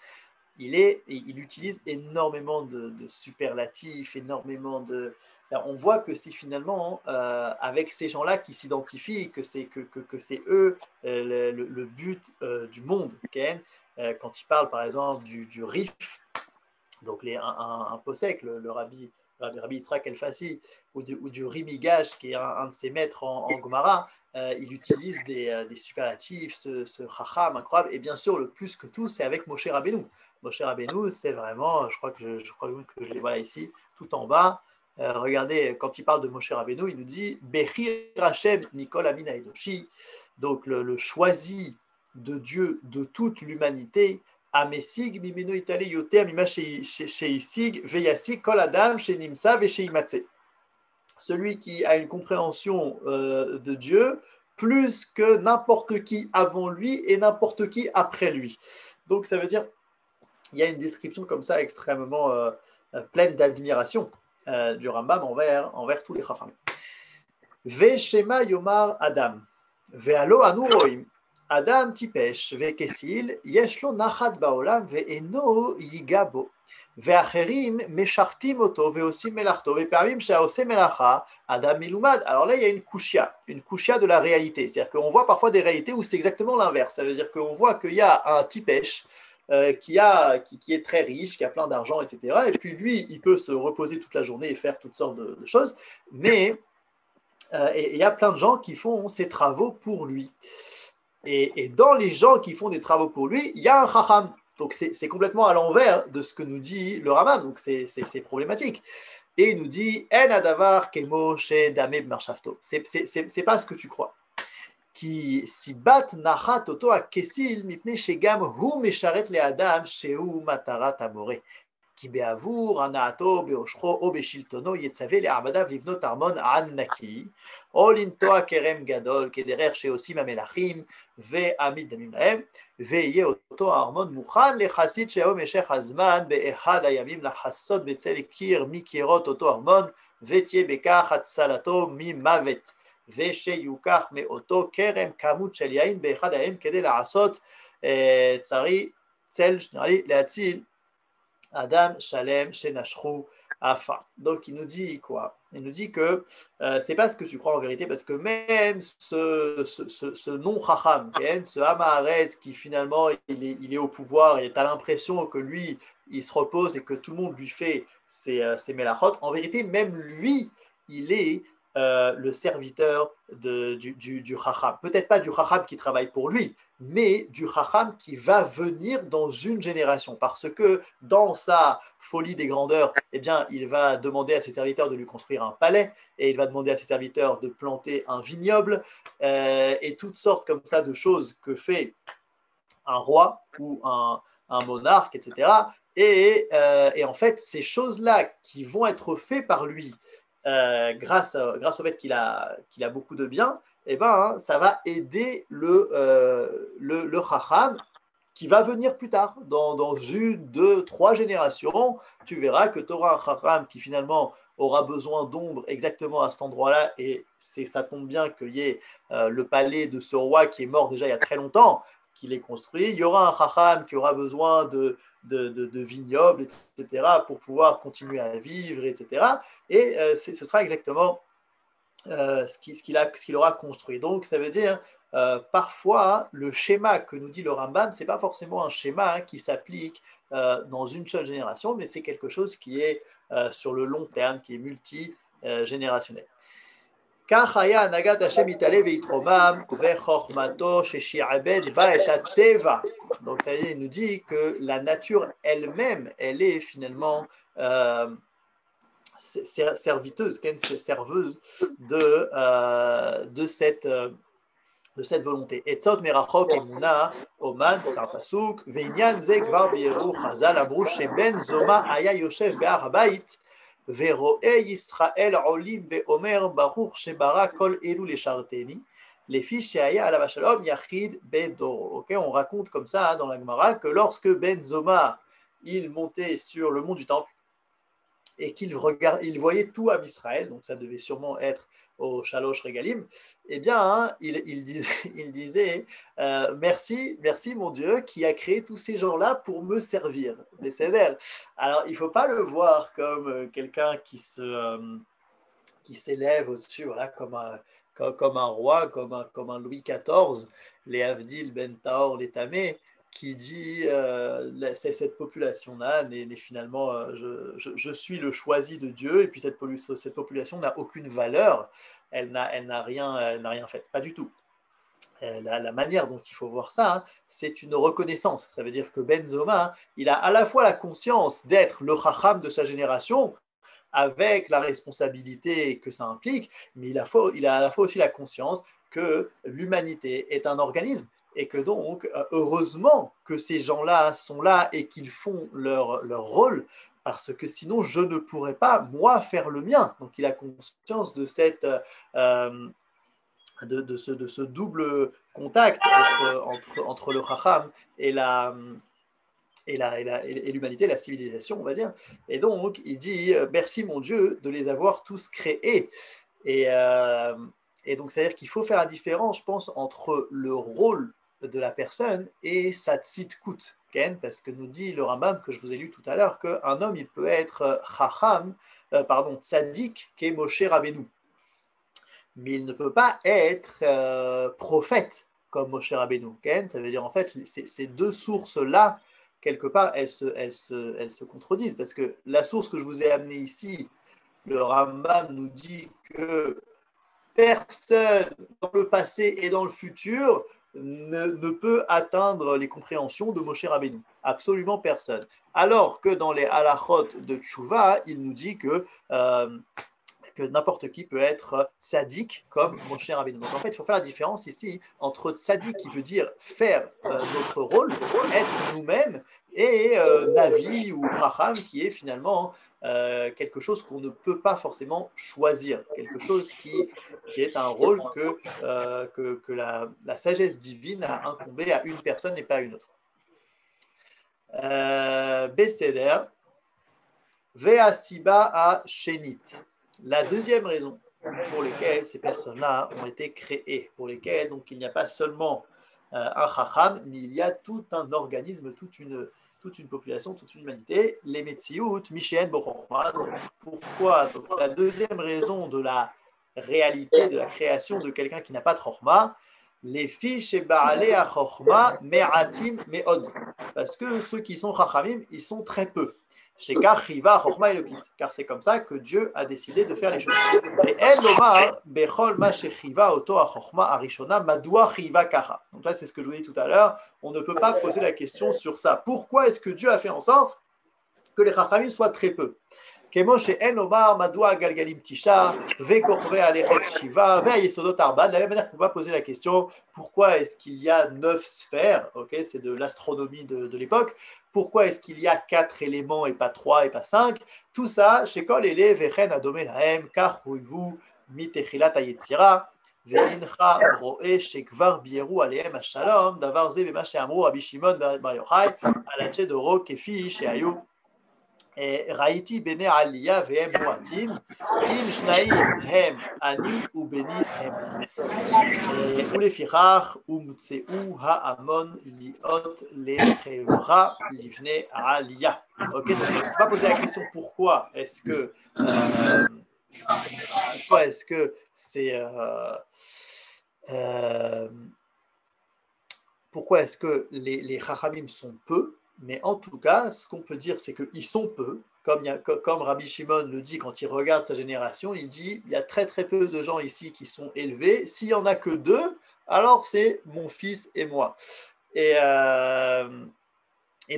il utilise énormément de superlatifs, énormément de... On voit que c'est finalement avec ces gens-là qui s'identifient, que c'est eux le but du monde. Okay? Quand il parle par exemple du Rif, donc un posek, le Rabbi Yitzhak El-Fassi, ou du Rimigash, qui est un de ses maîtres en Gomara, il utilise des superlatifs, ce Chacham incroyable, et bien sûr le plus que tout, c'est avec Moshe Rabbeinu. Moshe Rabbeinu, c'est vraiment, je crois que je les vois ici, tout en bas. Regardez, quand il parle de Moshe Rabbeinu, il nous dit Bechir Hashem Mikol Amina Edoshi, donc le choisi de Dieu de toute l'humanité. Amesig Mimeno Itale Yoter Mima Sheisig Veyasig Kol Adam Shenimtsa Vesheimatse. Celui qui a une compréhension de Dieu plus que n'importe qui avant lui et n'importe qui après lui. Donc ça veut dire il y a une description comme ça extrêmement pleine d'admiration du Rambam envers tous les Chachamim. Veshema Yomar Adam, Ve'alo anu roim, Adam tipesh, Ve'kesil, Yeshlo nachat ba'olam, Ve'eno yigabo, Ve'acherim meshartim oto, Ve'osim melachto, Ve'parmim she'aose melacha, Adam milumad. Alors là, il y a une kushia de la réalité. C'est-à-dire qu'on voit parfois des réalités où c'est exactement l'inverse. Ça veut dire qu'on voit qu'il y a un tipesh, qui est très riche, qui a plein d'argent, etc. Et puis lui, il peut se reposer toute la journée et faire toutes sortes de choses, mais il y a plein de gens qui font ses travaux pour lui. Et dans les gens qui font des travaux pour lui, il y a un chacham. Donc c'est complètement à l'envers de ce que nous dit le Rambam, donc c'est problématique. Et il nous dit En adavar kemo she dameb marshafto. C'est pas ce que tu crois. כי סיבת נחת אותו הכסיל מפני שגם הוא משרת לאדם שהוא מטרת המורה. כי בעבור הנעתו באושכו או בשלטונו יצווה לעבדיו לבנות ארמון ענקי, או לנטוע כרם גדול כדרך שעושים המלכים ועמיד דמים להם, ויהיה אותו הארמון מוכן לחסית שהוא משך הזמן באחד הימים לחסות בצל קיר מקירות אותו ארמון, ותהיה בכך הצלתו ממוות. ושיוקח מאותו כרם כמות של יין באחד הימים כדי לעשות צל, נראה לי, להציל אדם שלם שנשכו afin. Donc il nous dit quoi? Il nous dit que c'est pas ce que tu crois en vérité, parce que même ce non-chacham, ce Hamaharetz qui finalement il est au pouvoir et tu as l'impression que lui il se repose et que tout le monde lui fait ses melachot, en vérité même lui il est le serviteur du Chacham. Peut-être pas du Chacham qui travaille pour lui, mais du Chacham qui va venir dans une génération. Parce que dans sa folie des grandeurs, eh bien, il va demander à ses serviteurs de lui construire un palais, et il va demander à ses serviteurs de planter un vignoble, et toutes sortes comme ça de choses que fait un roi ou un monarque, etc. Et en fait, ces choses-là qui vont être faites par lui grâce au fait qu'il a beaucoup de biens, eh ben, ça va aider le Chacham qui va venir plus tard, dans une, deux, trois générations. Tu verras que tu auras un Chacham qui finalement aura besoin d'ombre exactement à cet endroit-là, et ça tombe bien qu'il y ait le palais de ce roi qui est mort déjà il y a très longtemps, qu'il est construit. Il y aura un Chacham qui aura besoin de vignobles, etc., pour pouvoir continuer à vivre, etc. Et ce sera exactement ce qu'il aura construit. Donc, ça veut dire, parfois, le schéma que nous dit le Rambam, ce n'est pas forcément un schéma qui s'applique dans une seule génération, mais c'est quelque chose qui est sur le long terme, qui est multigénérationnel. Donc, ça veut dire, il nous dit que la nature elle-même, elle est finalement serviteuse, serveuse de cette volonté. Etzot merachok emuna oman, c'est un pasouk. Veinyan ze kvar biyeru chazal amru sheben zoma aya yoshev be'ar habayit veroe Yisrael olim ve'omer baruch shebara kol elu lesharteni lefi sheaya alav shalom yachid bedoro. Ok, on raconte comme ça dans la Gemara que lorsque Ben Zoma il montait sur le mont du Temple et qu'il voyait tout à Israël, donc ça devait sûrement être au Shalosh Regalim, eh bien, il disait merci mon Dieu qui a créé tous ces gens-là pour me servir. Mais c'est d'elle. Alors, il ne faut pas le voir comme quelqu'un qui s'élève au-dessus, voilà, comme un roi, comme un Louis XIV, les Avdil, Ben Taor, les Tamé, qui dit cette population-là n'est finalement, je suis le choisi de Dieu, et puis cette population n'a aucune valeur, elle n'a rien fait, pas du tout. La manière dont il faut voir ça, hein, c'est une reconnaissance. Ça veut dire que Ben Zoma, il a à la fois la conscience d'être le Chacham de sa génération, avec la responsabilité que ça implique, mais il a à la fois aussi la conscience que l'humanité est un organisme, et que donc, heureusement que ces gens-là sont là et qu'ils font leur rôle, parce que sinon, je ne pourrais pas, moi, faire le mien. Donc, il a conscience de ce double contact entre le Chacham et l'humanité, la civilisation, on va dire. Et donc, il dit, merci mon Dieu de les avoir tous créés. Et donc, c'est-à-dire qu'il faut faire la différence, je pense, entre le rôle de la personne et sa tzidkut, parce que nous dit le Rambam que je vous ai lu tout à l'heure qu'un homme il peut être tzaddik qu'est Moshe Rabbeinu, mais il ne peut pas être prophète comme Moshe Rabbeinu. Ça veut dire en fait ces deux sources là quelque part elles se contredisent, parce que la source que je vous ai amenée ici, le Rambam nous dit que personne dans le passé et dans le futur ne peut atteindre les compréhensions de Moshe Rabbeinu. Absolument personne. Alors que dans les halachot de Tchouva, il nous dit que n'importe qui peut être tzaddik comme Moshe Rabbeinu. Donc en fait, il faut faire la différence ici entre tzaddik qui veut dire faire notre rôle, être nous-mêmes, et Navi ou Chacham qui est finalement quelque chose qu'on ne peut pas forcément choisir, quelque chose qui est un rôle que la sagesse divine a incombé à une personne et pas à une autre. Beseder, Ve'asiba a Shenit. La deuxième raison pour laquelle ces personnes-là ont été créées, pour lesquelles donc il n'y a pas seulement un Chacham, mais il y a tout un organisme, toute une population, toute une humanité, les Metsiout, Mishen, Bochorma. Pourquoi? Donc, la deuxième raison de la réalité de la création de quelqu'un qui n'a pas de Chorma, les fiches et Baalé à Chorma, Me'atim, Me'od. Parce que ceux qui sont Chachamim, ils sont très peu. Shekar chiva chokhma elokit. Car c'est comme ça que Dieu a décidé de faire les choses. Et en lomar bechol ma shechiva oto chokhma arishona madua chiva kacha. Donc là, c'est ce que je vous dis tout à l'heure. On ne peut pas poser la question sur ça. Pourquoi est-ce que Dieu a fait en sorte que les chachamim soient très peu? כמו שאין לומר מדוע הגלגלים תשעה וכוכבי הלכת שבעה והיסודות ארבעה. De la même manière qu'on va poser la question pourquoi est-ce qu'il y a 9 sphères, okay, c'est de l'astronomie de l'époque, pourquoi est-ce qu'il y a 4 éléments et pas 3 et pas 5, tout ça, שכל אלה וכן הדומה להם, כך חויבו מתחילת היצירה, ואינך רואה שכבר ביארו עליהם השלום, דבר זה במה שאמרו רבי שמעון בר יוחאי על אנשי דורו כפי שהיו ראיתי בני עלייה והם מועטים, אם שניים הם אני ובני הם. ולפיכך הומצאו ההמון להיות לחברה לבני עלייה. Ok, donc on va poser la question pourquoi est-ce que c'est pourquoi est-ce que les chachamim sont peu. Mais en tout cas, ce qu'on peut dire, c'est qu'ils sont peu. Comme Rabbi Shimon le dit quand il regarde sa génération, il dit il y a très très peu de gens ici qui sont élevés. S'il n'y en a que 2, alors c'est mon fils et moi. Et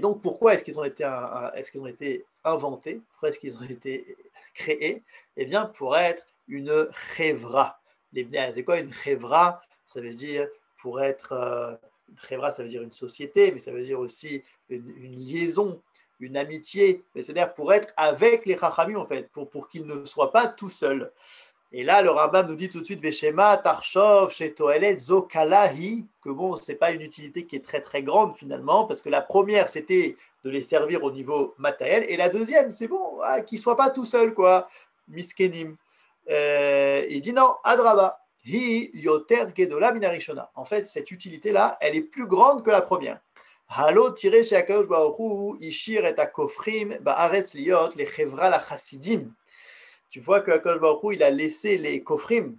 donc, pourquoi est-ce qu'ils ont été inventés? Pourquoi est-ce qu'ils ont été créés? Eh bien, pour être une chevra. C'est quoi une chevra? Ça veut dire pour être... Chevra, ça veut dire une société, mais ça veut dire aussi une liaison, une amitié, mais c'est-à-dire pour être avec les chachamim en fait, pour qu'ils ne soient pas tout seuls. Et là, le Rambam nous dit tout de suite Veshema, Tarshov, Shetoelet, Zokalahi, que bon, c'est pas une utilité qui est très très grande finalement, parce que la première c'était de les servir au niveau matériel, et la deuxième c'est bon, qu'ils ne soient pas tout seuls quoi, Miskenim. Il dit non, Adraba. Hi yoter gedola minarishona. En fait, cette utilité-là, elle est plus grande que la première. Halo tiré chez Akadosh Baruch Hu, ishir et akofrim ba'aretz liot les chevra la chassidim. Tu vois que Akadosh Baruch Hu, il a laissé les kofrim,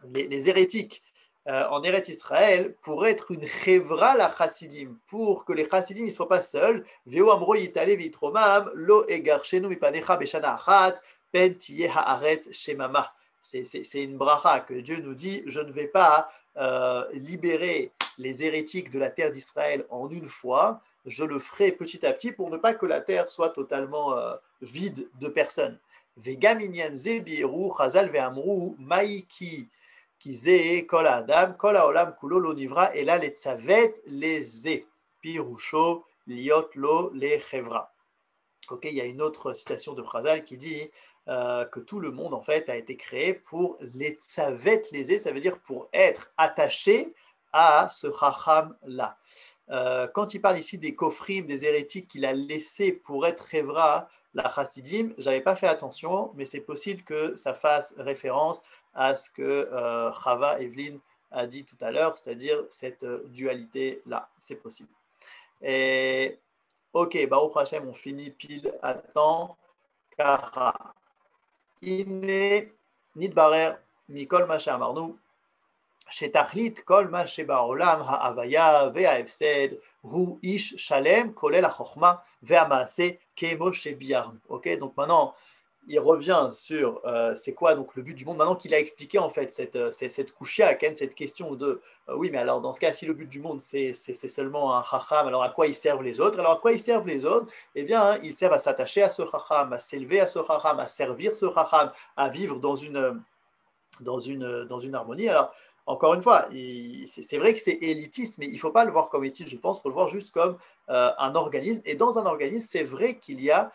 les hérétiques, en Eretz Israël pour être une chevra la chassidim, pour que les chassidim ne soient pas seuls. Veo amro yitale vitromam lo egarshenu mipanecha beshana achat pen tiye haaretz shemama. C'est une bracha que Dieu nous dit, je ne vais pas libérer les hérétiques de la terre d'Israël en une fois, je le ferai petit à petit pour ne pas que la terre soit totalement vide de personnes. Vegam inyan ze bi'eru chazal ve'amru maïki kize kol adam kol haolam kulo lo nivra ela letzavet leze pirusho liot lo lechevra. Ok, il y a une autre citation de Chazal qui dit que tout le monde en fait a été créé pour les tzavet lésé, ça veut dire pour être attaché à ce chacham là. Quand il parle ici des kofrim, des hérétiques qu'il a laissés pour être chevra la chassidim, j'avais pas fait attention, mais c'est possible que ça fasse référence à ce que Chava Evelyn a dit tout à l'heure, c'est-à-dire cette dualité là, c'est possible. Et ok, Baruch Hashem, on finit pile à temps. Kara. הנה נתברר מכל מה שאמרנו שתכלית כל מה שבעולם ההוויה וההפסד הוא איש שלם כולל החוכמה והמעשה כמו שביארנו. Ok, donc maintenant il revient sur c'est quoi donc le but du monde maintenant qu'il a expliqué en fait cette kushia, cette question de oui mais alors dans ce cas si le but du monde c'est seulement un chacham, alors à quoi ils servent les autres? Alors à quoi ils servent les autres? Eh bien ils servent à s'attacher à ce chacham, à s'élever à ce chacham, à servir ce chacham, à vivre dans une harmonie. Alors encore une fois, c'est vrai que c'est élitiste, mais il ne faut pas le voir comme élitiste, je pense, il faut le voir juste comme un organisme. Et dans un organisme, c'est vrai qu'il y a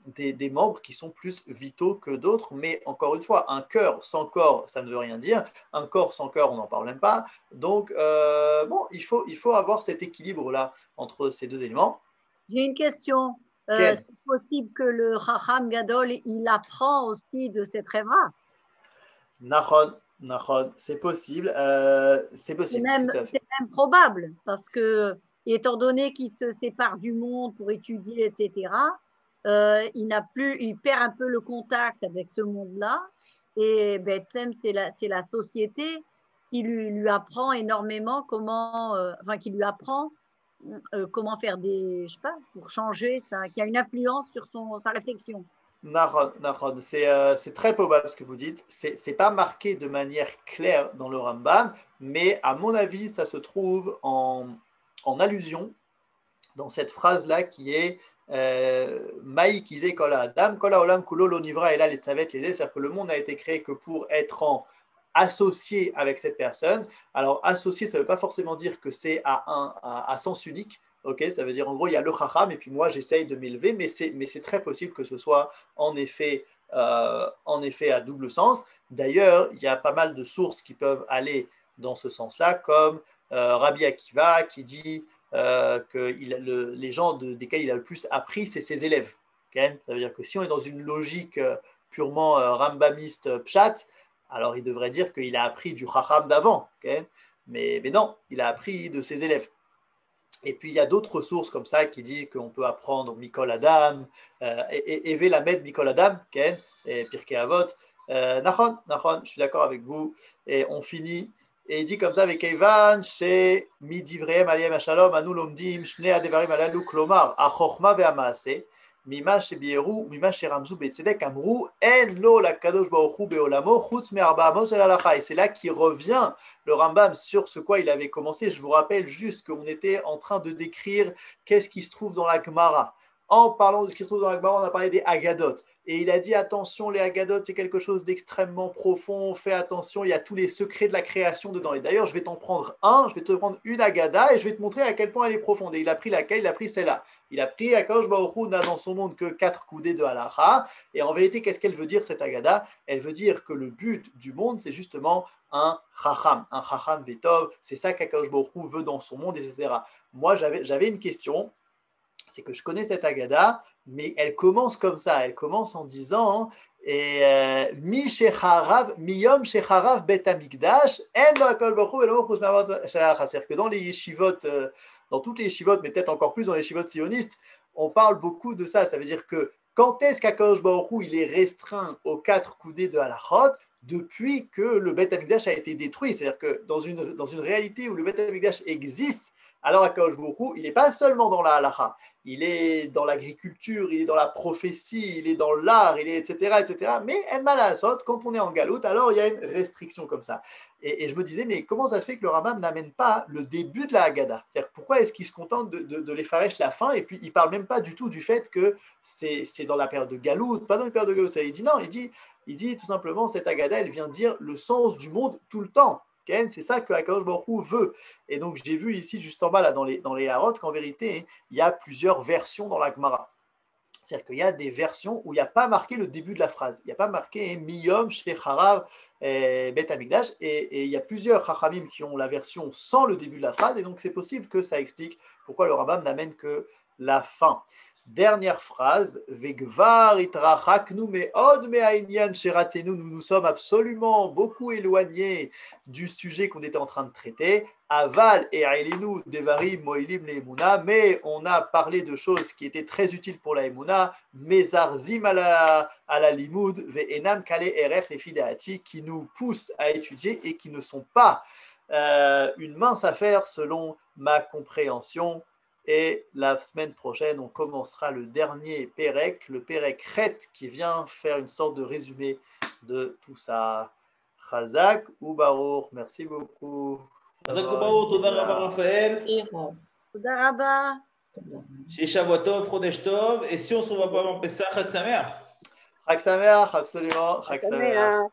des membres qui sont plus vitaux que d'autres, mais encore une fois, un cœur sans corps, ça ne veut rien dire. Un corps sans cœur, on n'en parle même pas. Donc, bon, il faut avoir cet équilibre-là entre ces deux éléments. J'ai une question. C'est possible que le Chacham Gadol, il apprend aussi de cette rêva? Nachon, c'est possible. C'est possible. C'est même probable, parce que, étant donné qu'il se sépare du monde pour étudier, etc., il perd un peu le contact avec ce monde-là. Et Betsem, c'est la société qui lui apprend énormément qui lui apprend comment faire je sais pas, pour changer ça, qui a une influence sur sa réflexion. Nahon, Nahon. C'est très probable ce que vous dites. C'est pas marqué de manière claire dans le Rambam, mais à mon avis, ça se trouve en allusion dans cette phrase-là qui est Maï kizé kola adam, kola olam kulo lo nivra et là les tzavet les c'est-à-dire que le monde n'a été créé que pour être associé avec cette personne. Alors associé, ça ne veut pas forcément dire que c'est à sens unique. Ok, ça veut dire en gros il y a le chacham et puis moi j'essaye de m'élever, mais c'est très possible que ce soit en effet à double sens. D'ailleurs, il y a pas mal de sources qui peuvent aller dans ce sens-là, comme Rabbi Akiva qui dit que les gens desquels il a le plus appris, c'est ses élèves. Okay, ça veut dire que si on est dans une logique purement rambamiste pshat, alors il devrait dire qu'il a appris du chacham d'avant. Okay, mais non, il a appris de ses élèves. Et puis il y a d'autres sources comme ça qui disent qu'on peut apprendre Mikol Adam, Eve Lamed Mikol Adam, Ken, et Pirkei Avot. Nachon, je suis d'accord avec vous. Et on finit. Et il dit comme ça avec Evan, c'est Midivreem Aliyem Shalom, Anu Lomdim, Shne Adevarim Alalu, Klomar, Achochma Ve'amase, Mima Shebieru, Mima Sheramzu Betzedek, Amru, En Lo la Kadosh Baruchu Beolamo, Chutz Me'arba Amos El Alacha. Et c'est là qu'il revient le Rambam sur ce quoi il avait commencé. Je vous rappelle juste qu'on était en train de décrire qu'est-ce qui se trouve dans la Gemara. En parlant de ce qui se trouve dans la Gemara, on a parlé des Agadot. Et il a dit attention, les Agadot, c'est quelque chose d'extrêmement profond. Fais attention, il y a tous les secrets de la création dedans. Et d'ailleurs, je vais t'en prendre je vais te prendre une Agada et je vais te montrer à quel point elle est profonde. Et il a pris laquelle? Il a pris celle-là. Il a pris Akadosh Baruch Hu n'a dans son monde que 4 coudées de halacha. Et en vérité, qu'est-ce qu'elle veut dire cette Agada? Elle veut dire que le but du monde, c'est justement un chacham vetov. C'est ça qu'Akadosh Baruch Hu veut dans son monde, etc. Moi, j'avais une question. C'est que je connais cette Agada, mais elle commence comme ça. Elle commence en disant Mi shecharav, miyom shecharav bet hamikdash, en lo hakol baruch hu velo chutz me'ahavot shel. C'est-à-dire que dans les yeshivot, dans toutes les yeshivot, mais peut-être encore plus dans les yeshivot sionistes, on parle beaucoup de ça. Ça veut dire que quand est-ce qu'Akadosh Baruch Hu, il est restreint aux 4 coudées de halachot? Depuis que le Bet Hamikdash a été détruit. C'est-à-dire que dans une réalité où le Bet Hamikdash existe, alors Akadosh Baruch Hu, il n'est pas seulement dans la halacha, il est dans l'agriculture, il est dans la prophétie, il est dans l'art, il est etc. etc. Mais en malasot, quand on est en galoute, alors il y a une restriction comme ça. Et je me disais, mais comment ça se fait que le Rambam n'amène pas le début de la Haggadah? C'est-à-dire pourquoi est-ce qu'il se contente de les farèche la fin et puis il ne parle même pas du tout du fait que c'est dans la période de galoute, pas dans la période de galoute. Il dit non, il dit tout simplement cette Haggadah, elle vient dire le sens du monde tout le temps. C'est ça que Akadosh Baruch Hu veut. Et donc, j'ai vu ici, juste en bas, là, dans les Harot, qu'en vérité, il y a plusieurs versions dans la Gemara. C'est-à-dire qu'il y a des versions où il n'y a pas marqué le début de la phrase. Il n'y a pas marqué Miyom Shecharav Bet Hamikdash. Et il y a plusieurs Chachamim qui ont la version sans le début de la phrase. Et donc, c'est possible que ça explique pourquoi le Rambam n'amène que la fin. Dernière phrase, Vegvar itrachaknu me'od me'ainyan sheratzenu. Nous nous sommes absolument beaucoup éloignés du sujet qu'on était en train de traiter. Aval et ailinu devarim mo'ilim le'emuna, mais on a parlé de choses qui étaient très utiles pour la emuna. Mezarzim ala limud ve'enam kale erech lefidaati, qui nous poussent à étudier et qui ne sont pas une mince affaire selon ma compréhension. Et la semaine prochaine, on commencera le dernier Pérec, le Pérec Chet, qui vient faire une sorte de résumé de tout ça. Chazak ou Baruch, merci beaucoup. Chazak ou Baruch, Toda Rabba Raphaël. Toda Rabba. Chez Shavuot Tov, Chodesh Tov. Et si on se revoit pas en Pessah, Chag Sameach. Chag Sameach, absolument. Chag Sameach.